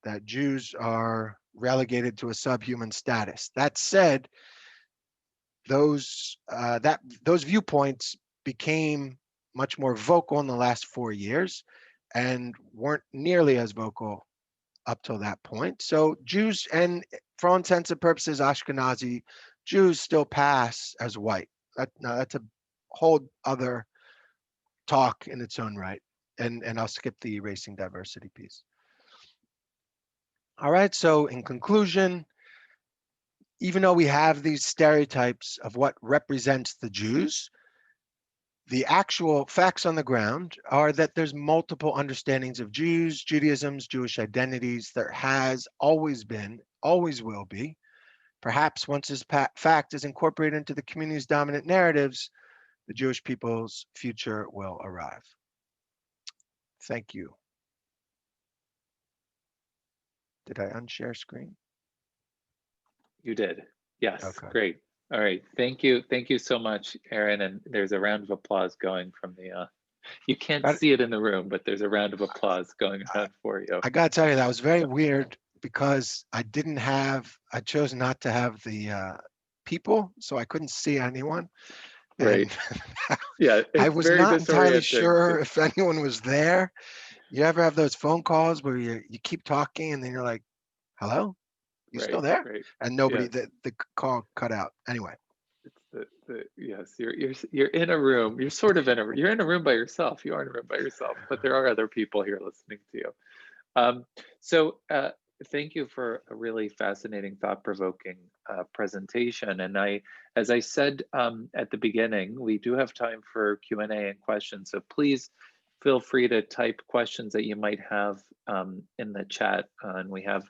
that Jews are relegated to a subhuman status. That said, those viewpoints became much more vocal in the last 4 years and weren't nearly as vocal up till that point. So Jews, and for all intents and purposes, Ashkenazi Jews still pass as white. Now that's a whole other talk in its own right. And I'll skip the erasing diversity piece. All right, so in conclusion, even though we have these stereotypes of what represents the Jews, the actual facts on the ground are that there's multiple understandings of Jews, Judaisms, Jewish identities. There has always been, always will be. Perhaps once this fact is incorporated into the community's dominant narratives, the Jewish people's future will arrive. Thank you. Did I unshare screen? You did. Yes. Okay. Great. All right. Thank you. Thank you so much, Aaron. And there's a round of applause going from the, you can't see it in the room, but there's a round of applause going on for you. I got to tell you, that was very weird because I chose not to have the people, so I couldn't see anyone. Right. And yeah. I was not entirely sure if anyone was there. You ever have those phone calls where you keep talking and then you're like, hello? You still there? Right. And nobody, the call cut out. Anyway. It's yes, you're in a room. You're sort of you're in a room by yourself. You are in a room by yourself, but there are other people here listening to you. So thank you for a really fascinating, thought-provoking presentation. And as I said at the beginning, we do have time for Q&A and questions. So please feel free to type questions that you might have in the chat, and we have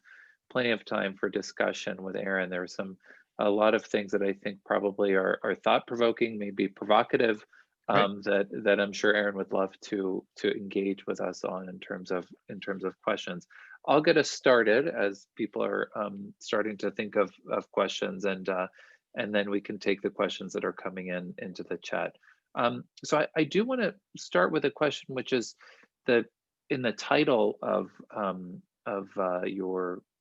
plenty of time for discussion with Aaron. There are a lot of things that I think probably are thought-provoking, maybe provocative, that I'm sure Aaron would love to engage with us on in terms of questions. I'll get us started as people are starting to think of questions, and then we can take the questions that are coming into the chat. So I do want to start with a question, which is in the title of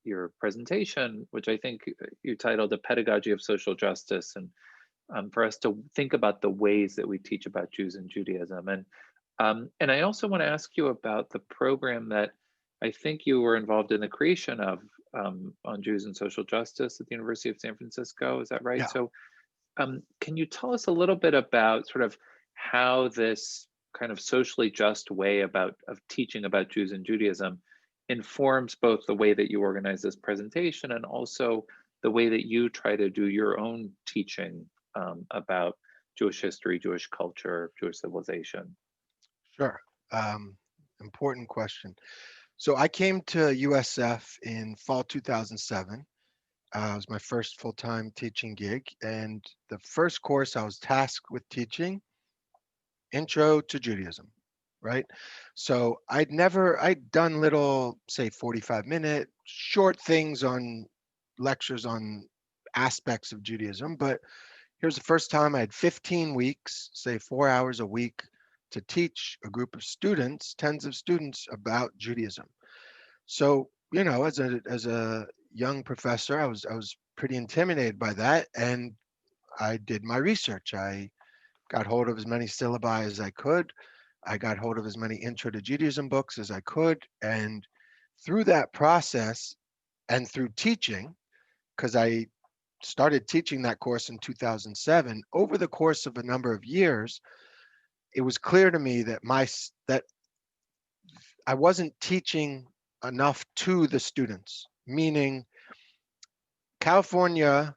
your presentation, which I think you titled "The Pedagogy of Social Justice," and for us to think about the ways that we teach about Jews and Judaism. And I also want to ask you about the program that I think you were involved in the creation of on Jews and social justice at the University of San Francisco. Is that right? Yeah. So can you tell us a little bit about sort of how this kind of socially just way of teaching about Jews and Judaism informs both the way that you organize this presentation and also the way that you try to do your own teaching about Jewish history, Jewish culture, Jewish civilization? Sure. Important question. So I came to USF in fall 2007. It was my first full-time teaching gig. And the first course I was tasked with teaching, Intro to Judaism, right? So I'd done little, say 45-minute short things on lectures on aspects of Judaism, but here's the first time I had 15 weeks, say 4 hours a week, to teach a group of students, tens of students, about Judaism. So, you know, as a young professor, I was pretty intimidated by that, and I did my research. I got hold of as many syllabi as I could. I got hold of as many Intro to Judaism books as I could, and through that process and through teaching, because I started teaching that course in 2007, over the course of a number of years, it was clear to me that that I wasn't teaching enough to the students, meaning California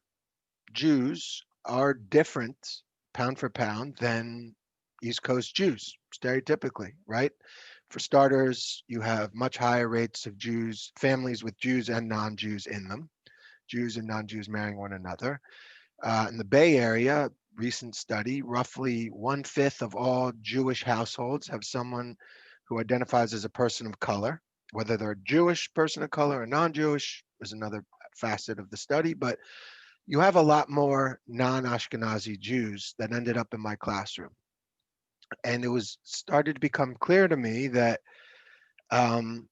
Jews are different pound for pound than East Coast Jews, stereotypically, right? For starters, you have much higher rates of Jews, families with Jews and non-Jews in them, Jews and non-Jews marrying one another. In the Bay Area, recent study, roughly 1/5 of all Jewish households have someone who identifies as a person of color. Whether they're a Jewish person of color or non-Jewish is another facet of the study, but you have a lot more non-Ashkenazi Jews that ended up in my classroom. And it was started to become clear to me that um,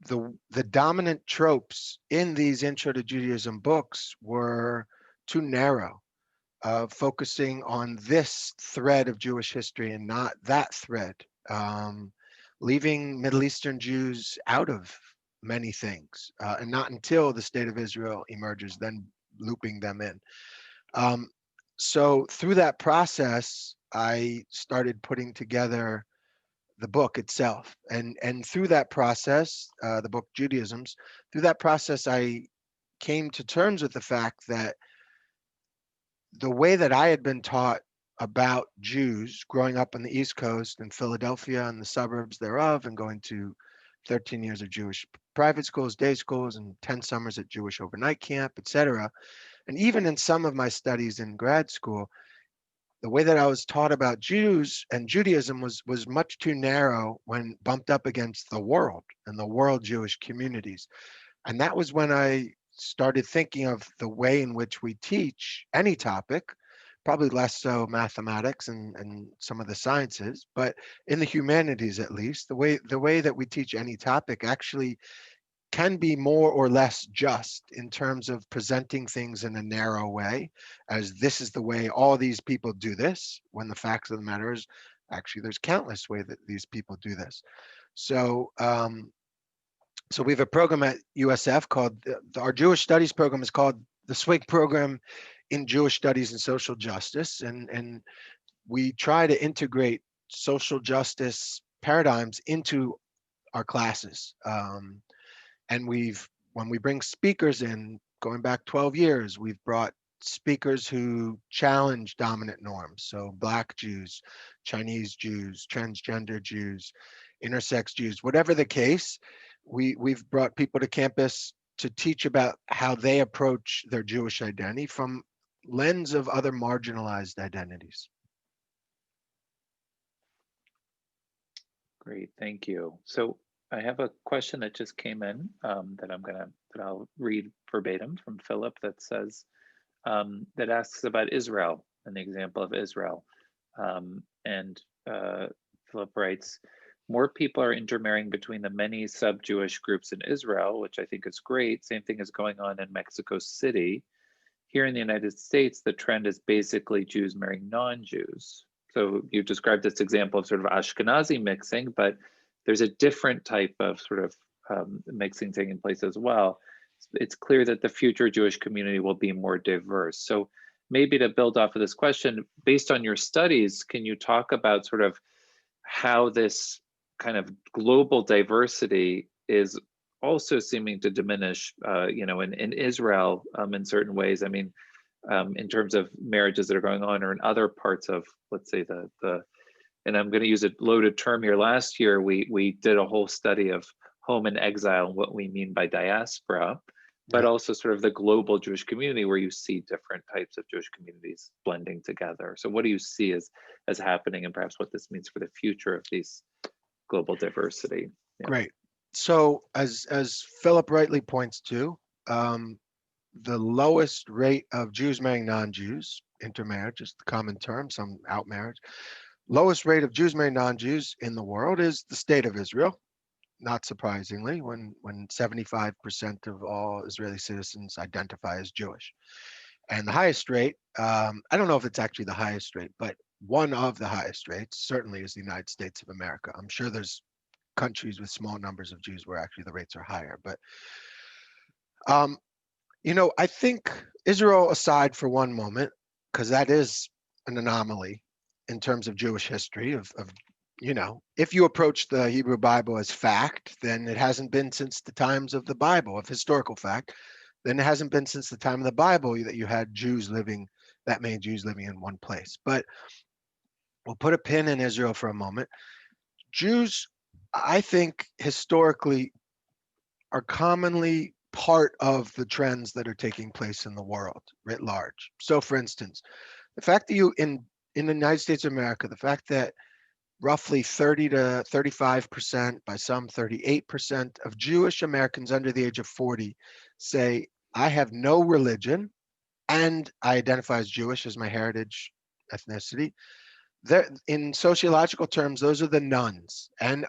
the dominant tropes in these Intro to Judaism books were too narrow, focusing on this thread of Jewish history and not that thread, leaving Middle Eastern Jews out of many things, and not until the state of Israel emerges, then looping them in. So through that process, I started putting together the book itself, and through that process, the book Judaisms, through that process, I came to terms with the fact that the way that I had been taught about Jews growing up on the East Coast in Philadelphia and the suburbs thereof, and going to 13 years of Jewish private schools, day schools, and 10 summers at Jewish overnight camp, etc. And even in some of my studies in grad school, the way that I was taught about Jews and Judaism was much too narrow when bumped up against the world and the world Jewish communities. And that was when I started thinking of the way in which we teach any topic, probably less so mathematics and some of the sciences, but in the humanities at least, the way that we teach any topic actually can be more or less just in terms of presenting things in a narrow way, as this is the way all these people do this, when the facts of the matter is actually there's countless ways that these people do this. So so we have a program at USF called, our Jewish Studies program is called the Swig program in Jewish Studies and Social Justice. And we try to integrate social justice paradigms into our classes. And when we bring speakers in, going back 12 years, we've brought speakers who challenge dominant norms. So Black Jews, Chinese Jews, transgender Jews, intersex Jews, whatever the case, we've brought people to campus to teach about how they approach their Jewish identity from lens of other marginalized identities. Great, thank you. So I have a question that just came in that I'll read verbatim from Philip that says, that asks about Israel and the example of Israel. And Philip writes, more people are intermarrying between the many sub-Jewish groups in Israel, which I think is great. Same thing is going on in Mexico City. Here in the United States, the trend is basically Jews marrying non-Jews. So you described this example of sort of Ashkenazi mixing, but there's a different type of sort of mixing taking place as well. It's clear that the future Jewish community will be more diverse. So maybe to build off of this question, based on your studies, can you talk about sort of how this kind of global diversity is also seeming to diminish, you know, in Israel in certain ways? I mean, in terms of marriages that are going on, or in other parts of, let's say, and I'm going to use a loaded term here. Last year, we did a whole study of home and exile and what we mean by diaspora, but also sort of the global Jewish community where you see different types of Jewish communities blending together. So what do you see as happening, and perhaps what this means for the future of these global diversity? Yeah. Great. So as Philip rightly points to, the lowest rate of Jews marrying non-Jews, intermarriage is the common term, some outmarriage. Lowest rate of Jews marrying non-Jews in the world is the state of Israel. Not surprisingly, when 75% of all Israeli citizens identify as Jewish. And the highest rate, I don't know if it's actually the highest rate, but one of the highest rates certainly is the United States of America. I'm sure there's countries with small numbers of Jews where actually the rates are higher. But, I think Israel aside for one moment, because that is an anomaly in terms of Jewish history of if you approach the Hebrew Bible as fact, then it hasn't been since the times of the Bible, of historical fact, then it hasn't been since the time of the Bible that you had that many Jews living in one place. But we'll put a pin in Israel for a moment. Jews, I think, historically are commonly part of the trends that are taking place in the world writ large. So, for instance, the fact that in the United States of America, the fact that roughly 30 to 35%, by some 38% of Jewish Americans under the age of 40 say, I have no religion and I identify as Jewish as my heritage ethnicity. In sociological terms, those are the nones, None,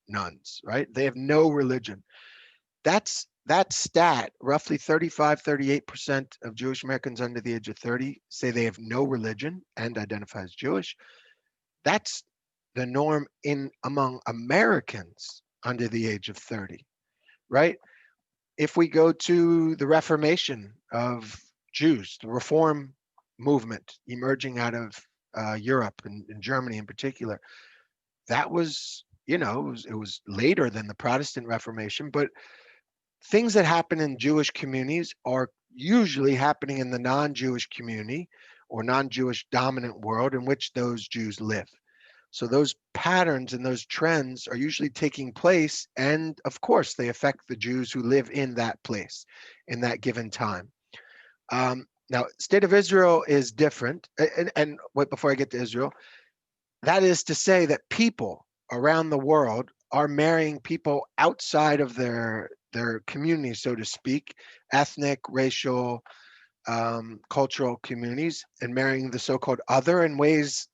nones, right? They have no religion. That stat, roughly 35, 38% of Jewish Americans under the age of 30 say they have no religion and identify as Jewish. That's the norm among Americans under the age of 30, right? If we go to the Reformation of Jews, the Reform movement emerging out of Europe and Germany in particular, that was, it was later than the Protestant Reformation, but things that happen in Jewish communities are usually happening in the non-Jewish community or non-Jewish dominant world in which those Jews live. So those patterns and those trends are usually taking place, and of course they affect the Jews who live in that place in that given time. Now, state of Israel is different, and wait, before I get to Israel, that is to say that people around the world are marrying people outside of their community, so to speak, ethnic, racial, cultural communities, and marrying the so-called other in ways,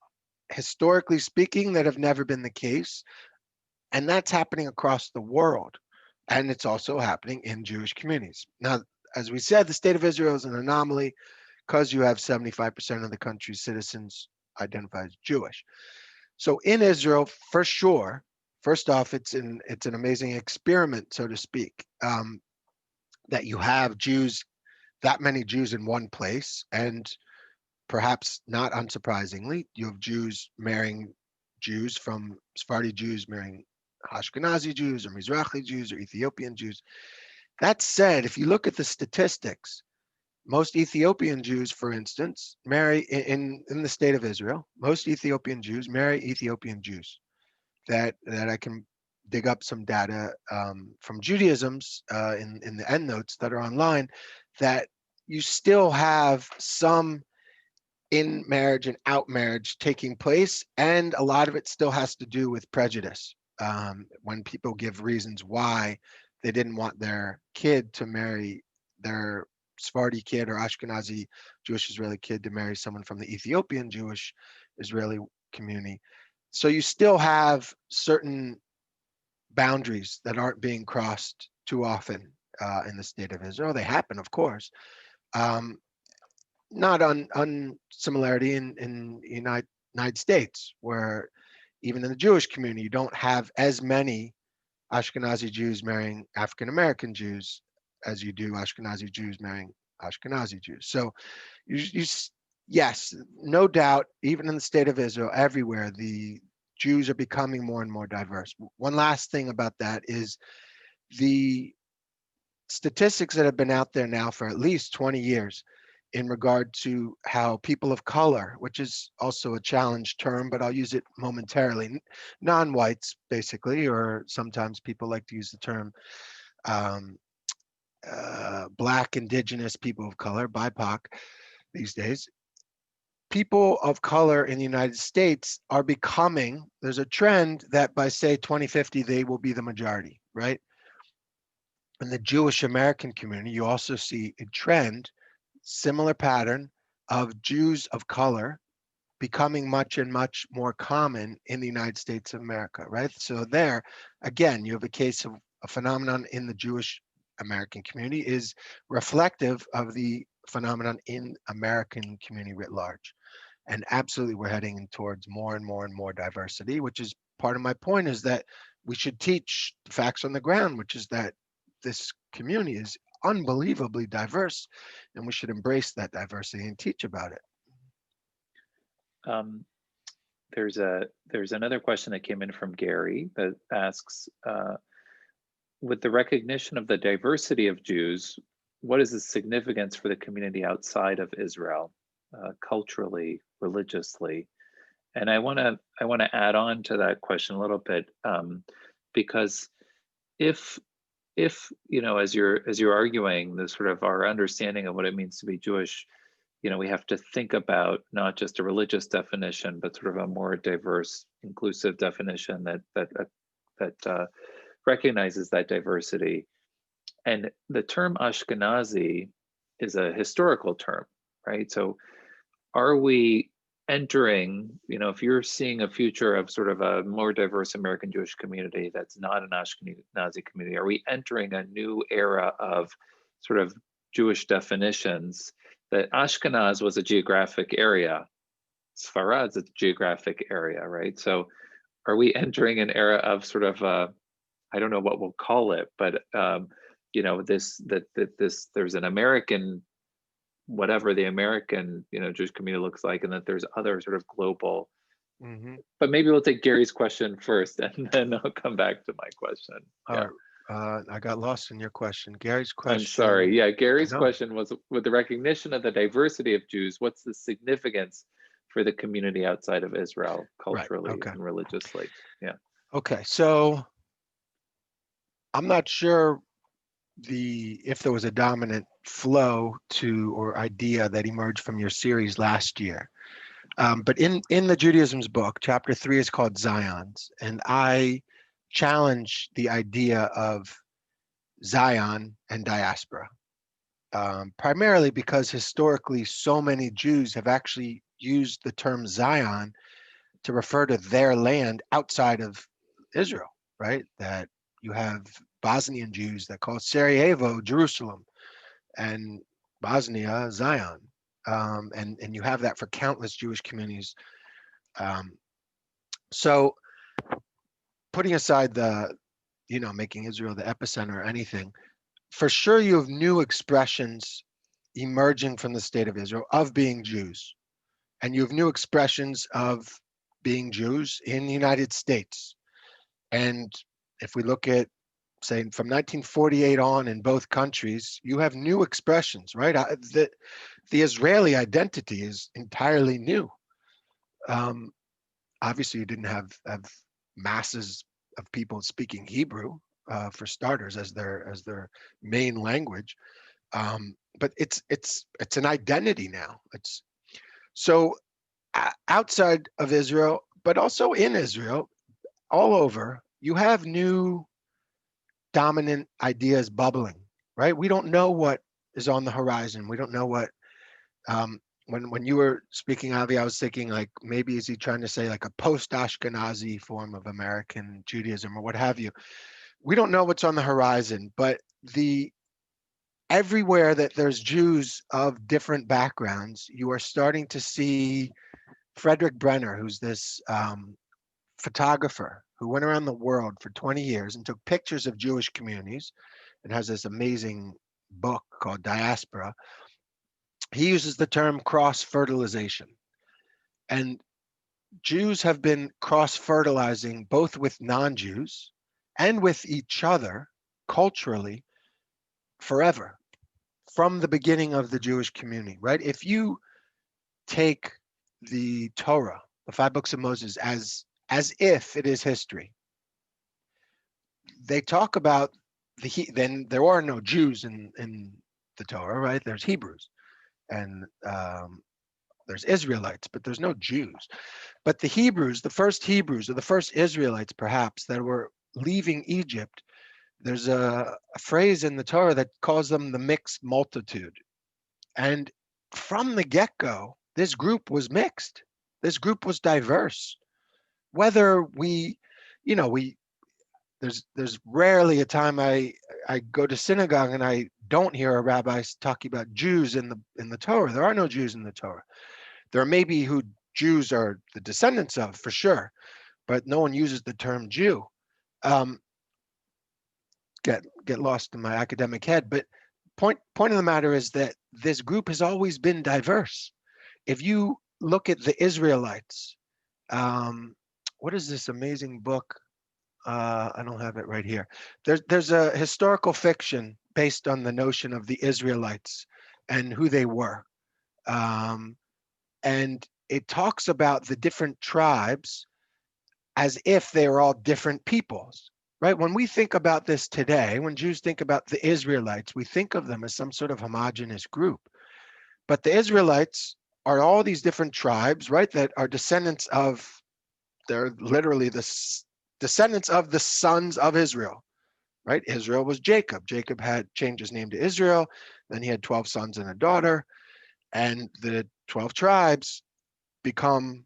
historically speaking, that have never been the case. And that's happening across the world. And it's also happening in Jewish communities. Now, as we said, the state of Israel is an anomaly because you have 75% of the country's citizens identify as Jewish. So in Israel, for sure, first off, it's an amazing experiment, so to speak, that you have Jews, that many Jews in one place, and perhaps not unsurprisingly, you have Jews marrying Jews, from Sephardi Jews marrying Ashkenazi Jews or Mizrahi Jews or Ethiopian Jews. That said, if you look at the statistics, most Ethiopian Jews, for instance, marry in the state of Israel. Most Ethiopian Jews marry Ethiopian Jews. That I can dig up some data from Judaism's in the endnotes that are online. That you still have some in marriage and out marriage taking place, and a lot of it still has to do with prejudice. When people give reasons why they didn't want their kid to marry their Sephardi kid or Ashkenazi Jewish Israeli kid to marry someone from the Ethiopian Jewish Israeli community. So you still have certain boundaries that aren't being crossed too often in the state of Israel. They happen, of course. Not on similarity in the United States, where even in the Jewish community, you don't have as many Ashkenazi Jews marrying African American Jews as you do Ashkenazi Jews marrying Ashkenazi Jews. So yes, no doubt, even in the state of Israel, everywhere, the Jews are becoming more and more diverse. One last thing about that is the statistics that have been out there now for at least 20 years in regard to how people of color, which is also a challenged term, but I'll use it momentarily, non-whites basically, or sometimes people like to use the term Black, Indigenous people of color, BIPOC these days. People of color in the United States are becoming, there's a trend that by say 2050, they will be the majority, right? in the Jewish American community, you also see a trend, similar pattern of Jews of color becoming much and much more common in the United States of America, right? So there, again, you have a case of a phenomenon in the Jewish American community is reflective of the phenomenon in American community writ large. And absolutely, we're heading towards more and more and more diversity, which is part of my point is that we should teach the facts on the ground, which is that this community is unbelievably diverse, and we should embrace that diversity and teach about it. Um, there's another question that came in from Gary that asks, with the recognition of the diversity of Jews, what is the significance for the community outside of Israel, culturally, religiously? And I want to add on to that question a little bit, because if you know, as you're arguing the sort of our understanding of what it means to be Jewish, you know, we have to think about not just a religious definition, but sort of a more diverse, inclusive definition that recognizes that diversity. And the term Ashkenazi is a historical term, right? So are we entering, you know, if you're seeing a future of sort of a more diverse American Jewish community that's not an Ashkenazi community, are we entering a new era of sort of Jewish definitions? That Ashkenaz was a geographic area, Sfarad's a geographic area, right? So are we entering an era of sort of I don't know what we'll call it, but you know, this there's an American, whatever the American, you know, Jewish community looks like, and that there's other sort of global. Mm-hmm. But maybe we'll take Gary's question first, and then I'll come back to my question. All right. I got lost in your question. Gary's question. I'm sorry. Yeah, Gary's No. question was, with the recognition of the diversity of Jews, what's the significance for the community outside of Israel, culturally Right. Okay. and religiously? Yeah. Okay. So I'm not sure if there was a dominant flow to or idea that emerged from your series last year. But in the Judaism's book, chapter 3 is called Zions, and I challenge the idea of Zion and diaspora, primarily because historically so many Jews have actually used the term Zion to refer to their land outside of Israel, right? That you have Bosnian Jews that call Sarajevo Jerusalem and Bosnia Zion. And you have that for countless Jewish communities. So putting aside the, you know, making Israel the epicenter or anything, for sure you have new expressions emerging from the state of Israel of being Jews. And you have new expressions of being Jews in the United States. And if we look at, say, from 1948 on in both countries, you have new expressions, right? The Israeli identity is entirely new. Obviously, you didn't have masses of people speaking Hebrew, for starters, as their main language. But it's an identity now. It's so outside of Israel, but also in Israel, all over, you have new dominant ideas bubbling, right? We don't know what is on the horizon. We don't know what, when you were speaking, Avi, I was thinking like, maybe is he trying to say like a post-Ashkenazi form of American Judaism or what have you? We don't know what's on the horizon, but everywhere that there's Jews of different backgrounds, you are starting to see Frederick Brenner, who's this photographer who went around the world for 20 years and took pictures of Jewish communities and has this amazing book called Diaspora. He uses the term cross-fertilization. And Jews have been cross-fertilizing both with non-Jews and with each other culturally forever, from the beginning of the Jewish community, right? If you take the Torah, the 5 books of Moses, as if it is history, they talk about then there are no Jews in the Torah, right? There's Hebrews and there's Israelites, but there's no Jews. But the Hebrews, the first Hebrews or the first Israelites, perhaps, that were leaving Egypt, there's a phrase in the Torah that calls them the mixed multitude. And from the get-go, this group was mixed. This group was diverse. Whether we, there's rarely a time I go to synagogue and I don't hear a rabbi talking about Jews in the Torah. There are no Jews in the Torah. There may be who Jews are the descendants of, for sure, but no one uses the term Jew. Get lost in my academic head, but point of the matter is that this group has always been diverse. If you look at the Israelites, what is this amazing book? I don't have it right here. There's a historical fiction based on the notion of the Israelites and who they were. And it talks about the different tribes as if they were all different peoples, right? When we think about this today, when Jews think about the Israelites, we think of them as some sort of homogenous group. But the Israelites are all these different tribes, right, that are descendants of, they're literally the descendants of the sons of Israel, right? Israel was Jacob. Jacob had changed his name to Israel. Then he had 12 sons and a daughter. And the 12 tribes become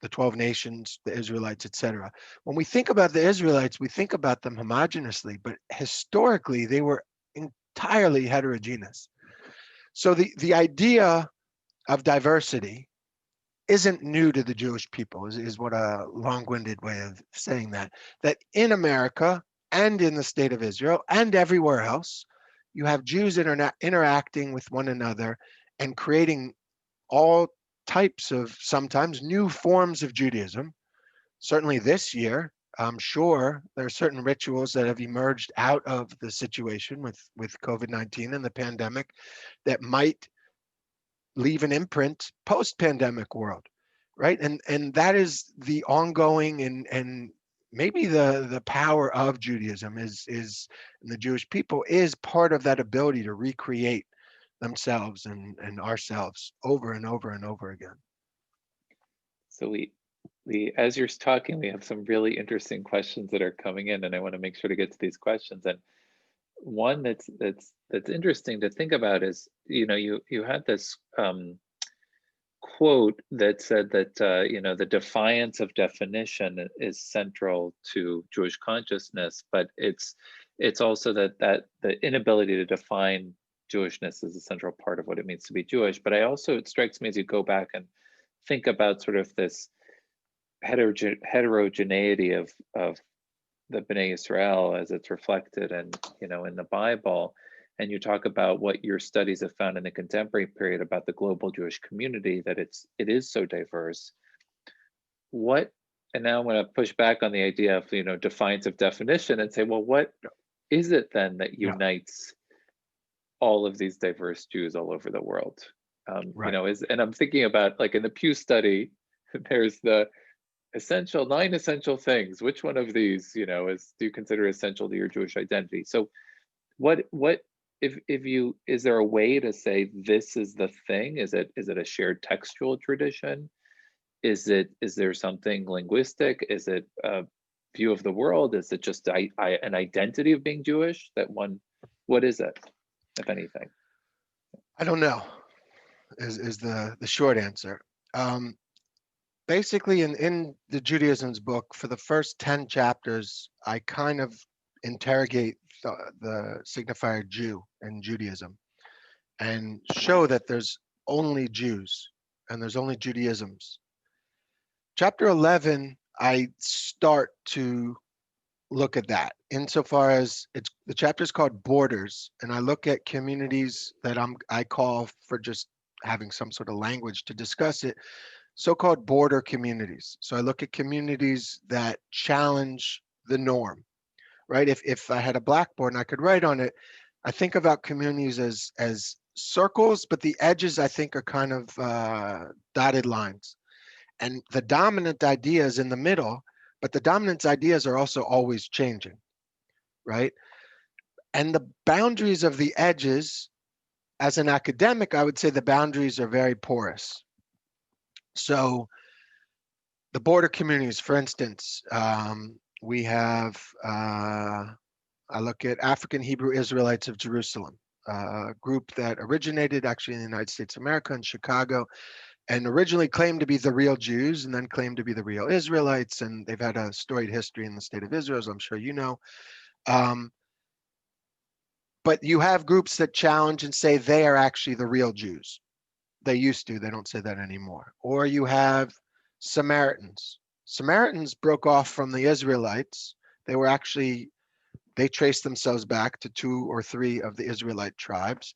the 12 nations, the Israelites, etc. When we think about the Israelites, we think about them homogeneously, but historically they were entirely heterogeneous. So the idea of diversity isn't new to the Jewish people, is what a long-winded way of saying that in America and in the state of Israel and everywhere else, you have Jews interacting with one another and creating all types of sometimes new forms of Judaism. Certainly this year, I'm sure there are certain rituals that have emerged out of the situation with COVID-19 and the pandemic that might leave an imprint post-pandemic world, right? And that is the ongoing and maybe the power of Judaism is and the Jewish people is part of that ability to recreate themselves and ourselves over and over and over again. So we as you're talking, we have some really interesting questions that are coming in, and I want to make sure to get to these questions. And one that's interesting to think about is, you had this quote that said that the defiance of definition is central to Jewish consciousness, but it's also that the inability to define Jewishness is a central part of what it means to be Jewish. But it strikes me as you go back and think about sort of this heterogeneity of the Bnei Israel as it's reflected and in the Bible, and you talk about what your studies have found in the contemporary period about the global Jewish community, that it is so diverse. And now I'm going to push back on the idea of defiance of definition and say, well, what is it then that unites all of these diverse Jews all over the world? Right. And I'm thinking about, like, in the Pew study, there's the 9 essential things. Which one of these, do you consider essential to your Jewish identity? So what is there a way to say this is the thing? Is it a shared textual tradition? Is there something linguistic? Is it a view of the world? Is it just an identity of being Jewish? What is it, if anything? I don't know, is the short answer. Basically, in the Judaism's book, for the first 10 chapters, I kind of interrogate the signifier Jew in Judaism and show that there's only Jews and there's only Judaisms. Chapter 11, I start to look at that insofar as the chapter is called Borders, and I look at communities that I call, for just having some sort of language to discuss it, so-called border communities. So I look at communities that challenge the norm, right? If I had a blackboard and I could write on it, I think about communities as circles, but the edges I think are kind of dotted lines. And the dominant idea is in the middle, but the dominant ideas are also always changing, right? And the boundaries of the edges, as an academic, I would say the boundaries are very porous. So the border communities, for instance, we have I look at African Hebrew Israelites of Jerusalem, a group that originated actually in the United States of America in Chicago, and originally claimed to be the real Jews and then claimed to be the real Israelites. And they've had a storied history in the state of Israel, as I'm sure you know. But you have groups that challenge and say they are actually the real Jews. They used to, they don't say that anymore. Or you have Samaritans. Samaritans broke off from the Israelites. They were actually, they traced themselves back to 2 or 3 of the Israelite tribes.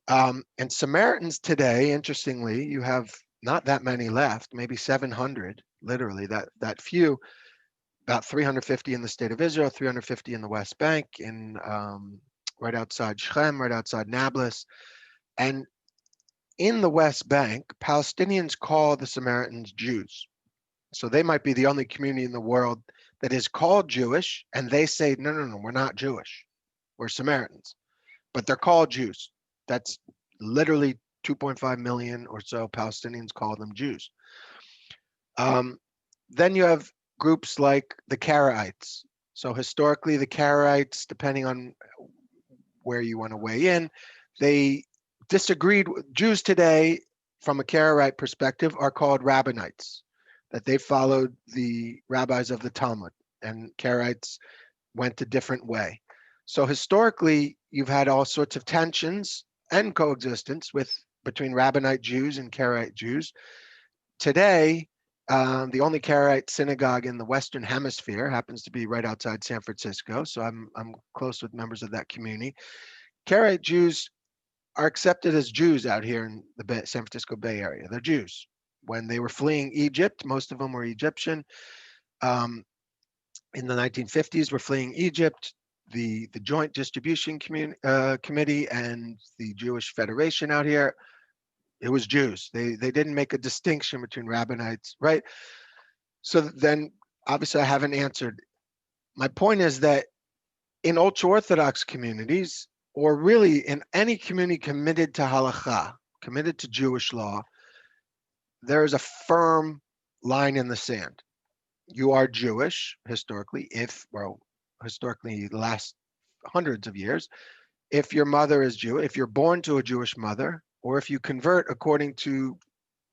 And Samaritans today, interestingly, you have not that many left, maybe 700, literally that few, about 350 in the state of Israel, 350 in the West Bank, in right outside Shechem, right outside Nablus. And in the West Bank, Palestinians call the Samaritans Jews. So they might be the only community in the world that is called Jewish, and they say, no, no, no, we're not Jewish. We're Samaritans. But they're called Jews. That's literally 2.5 million or so Palestinians call them Jews. Then you have groups like the Karaites. So historically, the Karaites, depending on where you want to weigh in, they disagreed. Jews today, from a Karaite perspective, are called Rabbinites, that they followed the rabbis of the Talmud, and Karaites went a different way. So historically, you've had all sorts of tensions and coexistence between Rabbinite Jews and Karaite Jews. Today, the only Karaite synagogue in the Western Hemisphere happens to be right outside San Francisco, so I'm close with members of that community. Karaite Jews are accepted as Jews out here in the San Francisco Bay Area. They're Jews. When they were fleeing Egypt, most of them were Egyptian. In the 1950s, were fleeing Egypt. The Joint Distribution Committee and the Jewish Federation out here, it was Jews. They didn't make a distinction between Rabbinites, right? So then, obviously, I haven't answered. My point is that in ultra-Orthodox communities, or really in any community committed to halakha, committed to Jewish law, there is a firm line in the sand. You are Jewish historically, historically the last hundreds of years, if your mother is Jewish, if you're born to a Jewish mother, or if you convert according to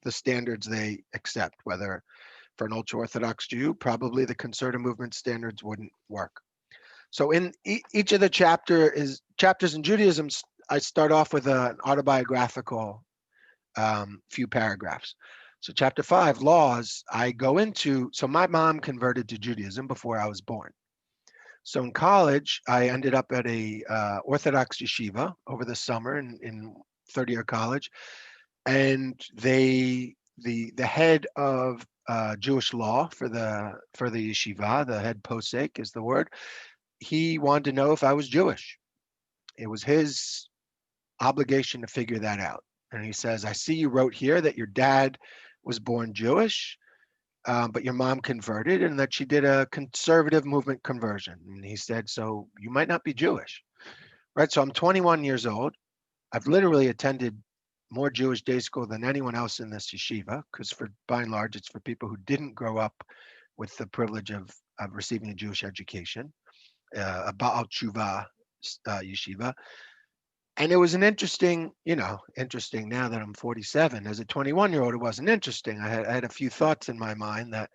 the standards they accept, whether for an ultra-Orthodox Jew, probably the conservative movement standards wouldn't work. So in each of the chapters in Judaism, I start off with an autobiographical few paragraphs. So chapter 5, laws, I go into, so my mom converted to Judaism before I was born. So in college, I ended up at a Orthodox yeshiva over the summer in third-year college, and the head of Jewish law for the yeshiva, the head posek is the word, he wanted to know if I was Jewish. It was his obligation to figure that out. And he says, I see you wrote here that your dad was born Jewish, but your mom converted, and that she did a conservative movement conversion. And he said, so you might not be Jewish, right? So I'm 21 years old. I've literally attended more Jewish day school than anyone else in this yeshiva, because by and large, it's for people who didn't grow up with the privilege of receiving a Jewish education, a Baal Tshuva yeshiva. And it was an interesting now that I'm 47, as a 21-year-old, it wasn't interesting. I had a few thoughts in my mind that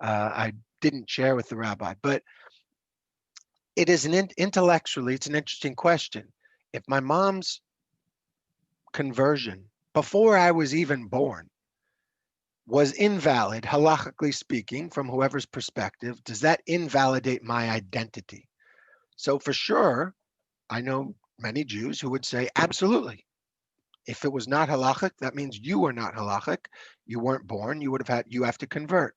I didn't share with the rabbi, but it is intellectually, it's an interesting question. If my mom's conversion before I was even born was invalid, halachically speaking, from whoever's perspective, does that invalidate my identity? So for sure, I know many Jews who would say, absolutely. If it was not halachic, that means you were not halachic. You weren't born. You have to convert.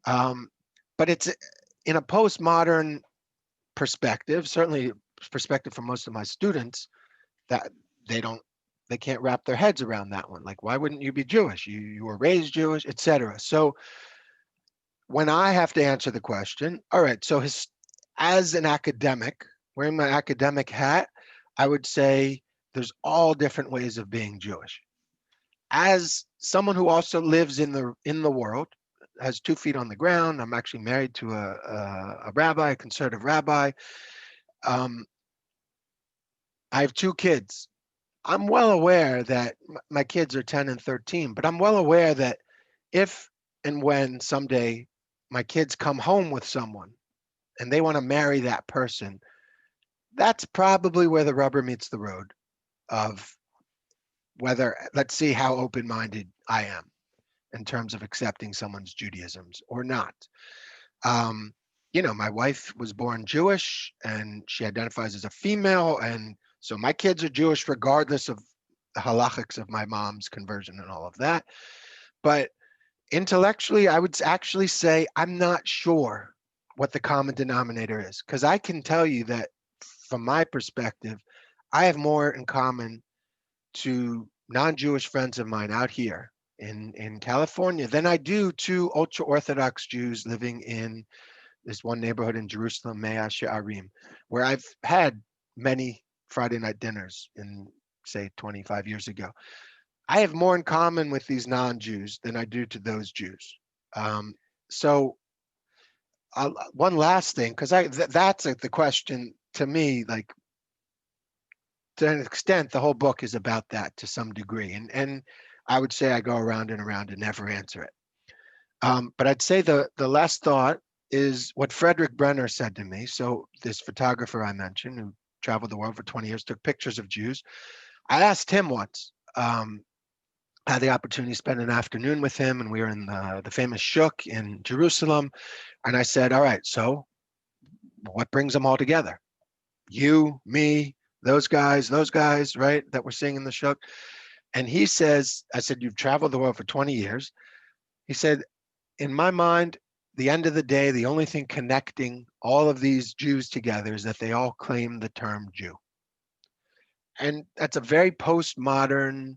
But it's in a postmodern perspective, certainly perspective from most of my students, that they can't wrap their heads around that one. Like, why wouldn't you be Jewish? You were raised Jewish, etc. So when I have to answer the question, all right, so as an academic, wearing my academic hat, I would say there's all different ways of being Jewish. As someone who also lives in the world, has 2 feet on the ground, I'm actually married to a rabbi, a conservative rabbi. I have two kids. I'm well aware that my kids are 10 and 13, but I'm well aware that if and when someday my kids come home with someone and they want to marry that person, that's probably where the rubber meets the road of whether, let's see how open-minded I am in terms of accepting someone's Judaisms or not. Um, my wife was born Jewish and she identifies as a female. And so my kids are Jewish regardless of the halachics of my mom's conversion and all of that. But intellectually, I would actually say I'm not sure what the common denominator is, because I can tell you that from my perspective, I have more in common to non-Jewish friends of mine out here in California than I do to ultra-Orthodox Jews living in this one neighborhood in Jerusalem, Mea She'arim, where I've had many Friday night dinners in, say, 25 years ago. I have more in common with these non-Jews than I do to those Jews. So one last thing, because that's the question to me, like to an extent, the whole book is about that to some degree. And I would say I go around and around and never answer it. But I'd say the last thought is what Frederick Brenner said to me. So this photographer I mentioned who traveled the world for 20 years, took pictures of Jews. I asked him once, had the opportunity to spend an afternoon with him, and we were in the famous Shuk in Jerusalem. And I said, all right, so what brings them all together? You, me, those guys, right, that we're seeing in the Shuk. And he says, I said, you've traveled the world for 20 years. He said, in my mind, the end of the day, the only thing connecting all of these Jews together is that they all claim the term Jew. And that's a very postmodern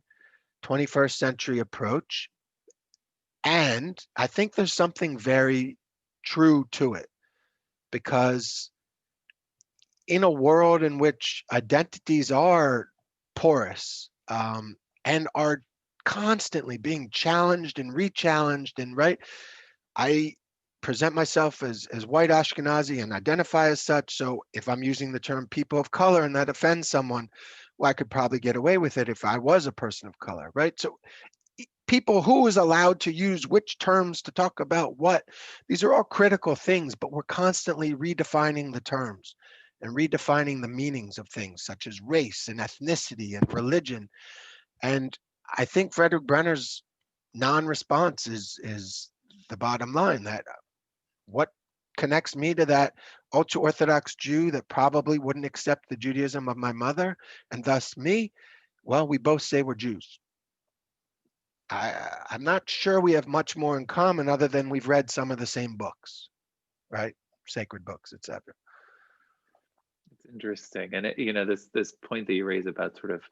21st century approach. And I think there's something very true to it, because in a world in which identities are porous and are constantly being challenged and re-challenged, and right, I present myself as white Ashkenazi and identify as such. So if I'm using the term people of color and that offends someone, well, I could probably get away with it if I was a person of color, right? So people, who is allowed to use which terms to talk about what, these are all critical things, but we're constantly redefining the terms and redefining the meanings of things such as race and ethnicity and religion. And I think Frederick Brenner's non-response is the bottom line, that what connects me to that ultra-Orthodox Jew that probably wouldn't accept the Judaism of my mother, and thus me, well, we both say we're Jews. I'm not sure we have much more in common other than we've read some of the same books, right? Sacred books, etc. It's interesting. And this point that you raise about sort of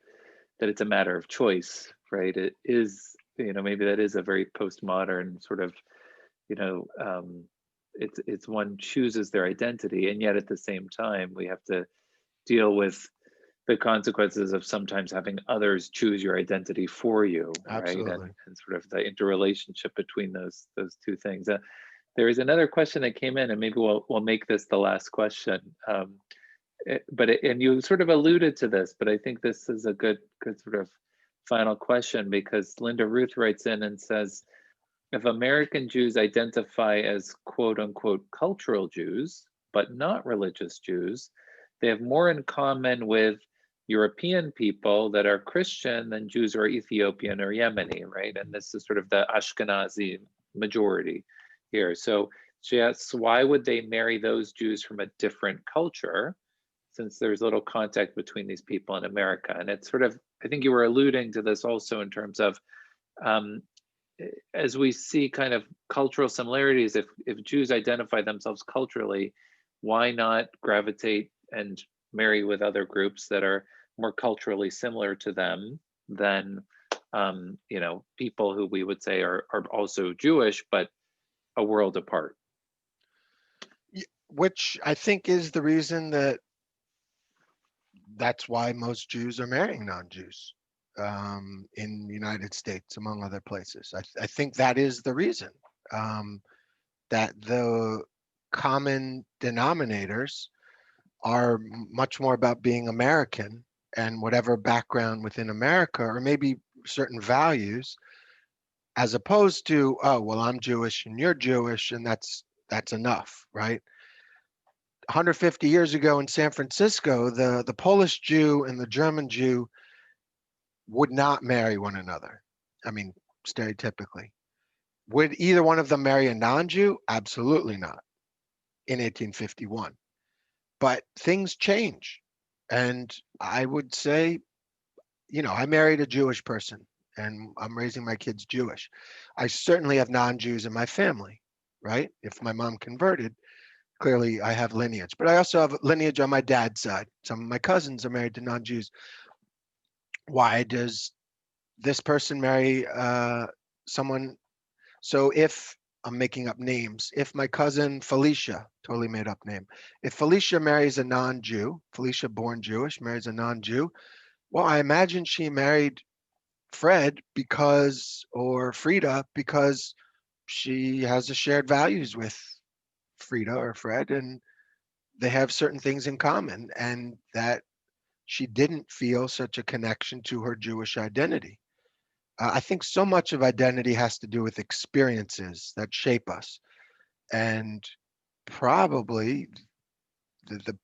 that it's a matter of choice, right? It is, maybe that is a very postmodern sort of, it's one chooses their identity, and yet at the same time we have to deal with the consequences of sometimes having others choose your identity for you, Absolutely. right? And sort of the interrelationship between those two things. There is another question that came in, and maybe we'll make this the last question. And you sort of alluded to this, but I think this is a good sort of final question, because Linda Ruth writes in and says, if American Jews identify as quote unquote cultural Jews, but not religious Jews, they have more in common with European people that are Christian than Jews who are Ethiopian or Yemeni, right? And this is sort of the Ashkenazi majority here. So she asks, why would they marry those Jews from a different culture, since there's little contact between these people in America? And it's sort of, I think you were alluding to this also in terms of, as we see kind of cultural similarities, if Jews identify themselves culturally, why not gravitate and marry with other groups that are more culturally similar to them than people who we would say are also Jewish, but a world apart? Which I think is the reason that's why most Jews are marrying non-Jews in the United States, among other places. I think that is the reason, that the common denominators are much more about being American and whatever background within America, or maybe certain values, as opposed to, oh, well, I'm Jewish and you're Jewish, and that's enough, right? 150 years ago in San Francisco, the Polish Jew and the German Jew would not marry one another. I mean, stereotypically. Would either one of them marry a non-Jew? Absolutely not in 1851. But things change. And I would say, I married a Jewish person and I'm raising my kids Jewish. I certainly have non-Jews in my family, right? If my mom converted, clearly I have lineage, but I also have lineage on my dad's side. Some of my cousins are married to non-Jews. Why does this person marry someone? So if I'm making up names, if my cousin Felicia, totally made up name, if Felicia marries a non-Jew, Felicia born Jewish, marries a non-Jew, well, I imagine she married Fred or Frida because she has a shared values with Frida or Fred, and they have certain things in common, and that she didn't feel such a connection to her Jewish identity. I think so much of identity has to do with experiences that shape us. And probably the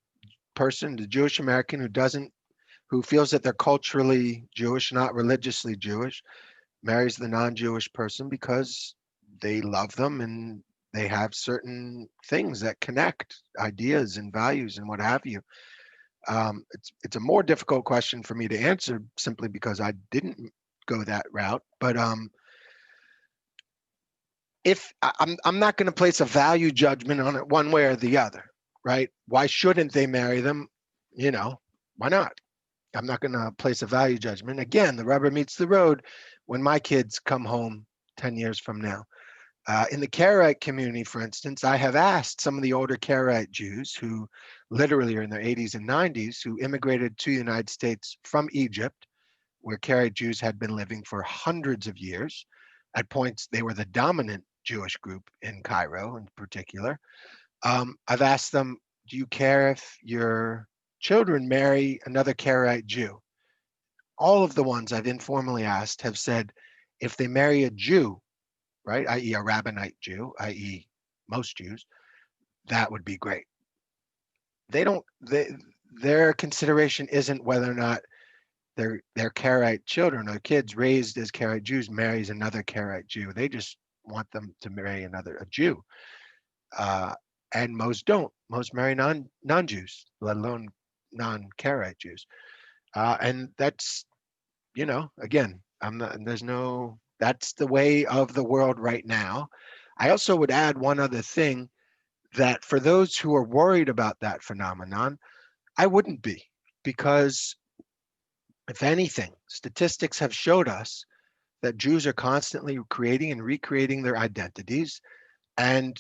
person, the Jewish American who feels that they're culturally Jewish, not religiously Jewish, marries the non-Jewish person because they love them and they have certain things that connect ideas and values and what have you. It's a more difficult question for me to answer simply because I didn't go that route. But if I'm not going to place a value judgment on it one way or the other, right? Why shouldn't they marry them? Why not? I'm not going to place a value judgment. Again, the rubber meets the road when my kids come home 10 years from now. In the Karaite community, for instance, I have asked some of the older Karaite Jews who literally are in their 80s and 90s, who immigrated to the United States from Egypt, where Karaite Jews had been living for hundreds of years. At points, they were the dominant Jewish group in Cairo in particular. I've asked them, do you care if your children marry another Karaite Jew? All of the ones I've informally asked have said, if they marry a Jew, right, i.e. a Rabbinite Jew, i.e. most Jews, that would be great. Their consideration isn't whether or not their Karaite children or kids raised as Karaite Jews marries another Karaite Jew. They just want them to marry a Jew. And most don't. Most marry non-Jews, let alone non-Karaite Jews. And that's, again, that's the way of the world right now. I also would add one other thing, that for those who are worried about that phenomenon, I wouldn't be, because if anything, statistics have showed us that Jews are constantly creating and recreating their identities. And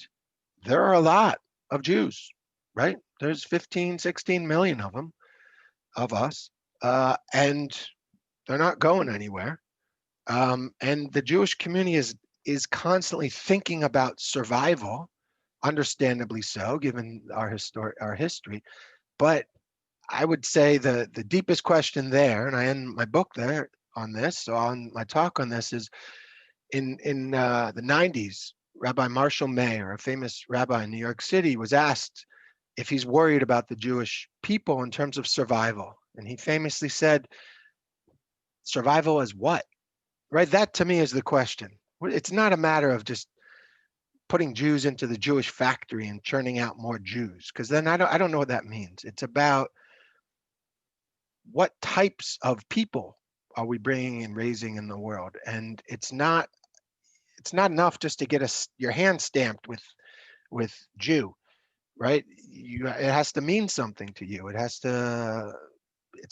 there are a lot of Jews, right? There's 15, 16 million of them, of us, and they're not going anywhere. And the Jewish community is constantly thinking about survival, understandably so, given our history. But I would say the deepest question there, and I end my book there on this, so on my talk on this, is in the 90s, Rabbi Marshall Mayer, a famous rabbi in New York City, was asked if he's worried about the Jewish people in terms of survival. And he famously said, survival as what? Right? That to me is the question. It's not a matter of just putting Jews into the Jewish factory and churning out more Jews, because then I don't know what that means. It's about what types of people are we bringing and raising in the world, and it's not enough just to get your hand stamped with Jew, right? It has to mean something to you. It's a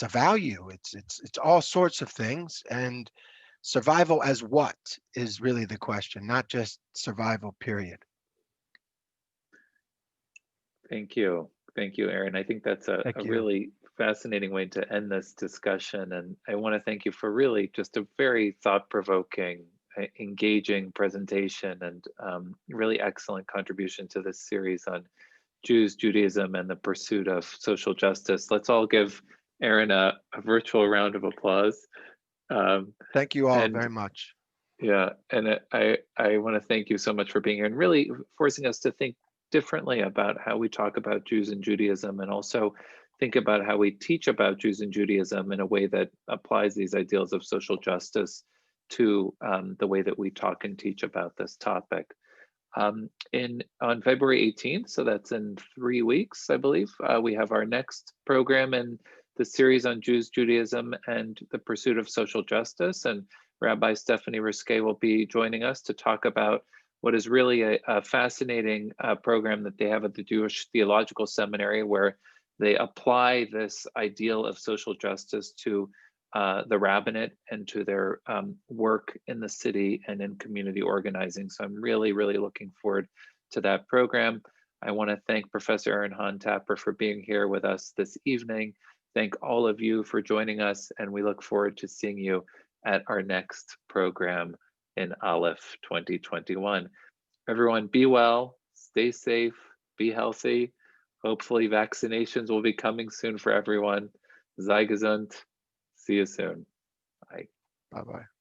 value. It's all sorts of things, and survival as what is really the question, not just survival, period. Thank you. Thank you, Aaron. I think that's a really fascinating way to end this discussion. And I want to thank you for really just a very thought-provoking, engaging presentation, and really excellent contribution to this series on Jews, Judaism, and the Pursuit of Social Justice. Let's all give Aaron a virtual round of applause. Thank you all And very much. yeah, and I want to thank you so much for being here and really forcing us to think differently about how we talk about Jews and Judaism, and also think about how we teach about Jews and Judaism in a way that applies these ideals of social justice to the way that we talk and teach about this topic. On February 18th, so that's in 3 weeks, I believe, we have our next program in the series on Jews, Judaism, and the Pursuit of Social Justice. And Rabbi Stephanie Risquet will be joining us to talk about what is really a fascinating program that they have at the Jewish Theological Seminary, where they apply this ideal of social justice to the rabbinate and to their work in the city and in community organizing. So I'm really, really looking forward to that program. I want to thank Professor Aaron Hahn-Tapper for being here with us this evening. Thank all of you for joining us, and we look forward to seeing you at our next program in ALEPH 2021. Everyone, be well, stay safe, be healthy. Hopefully vaccinations will be coming soon for everyone. Sei gesund. See you soon. Bye. Bye-bye.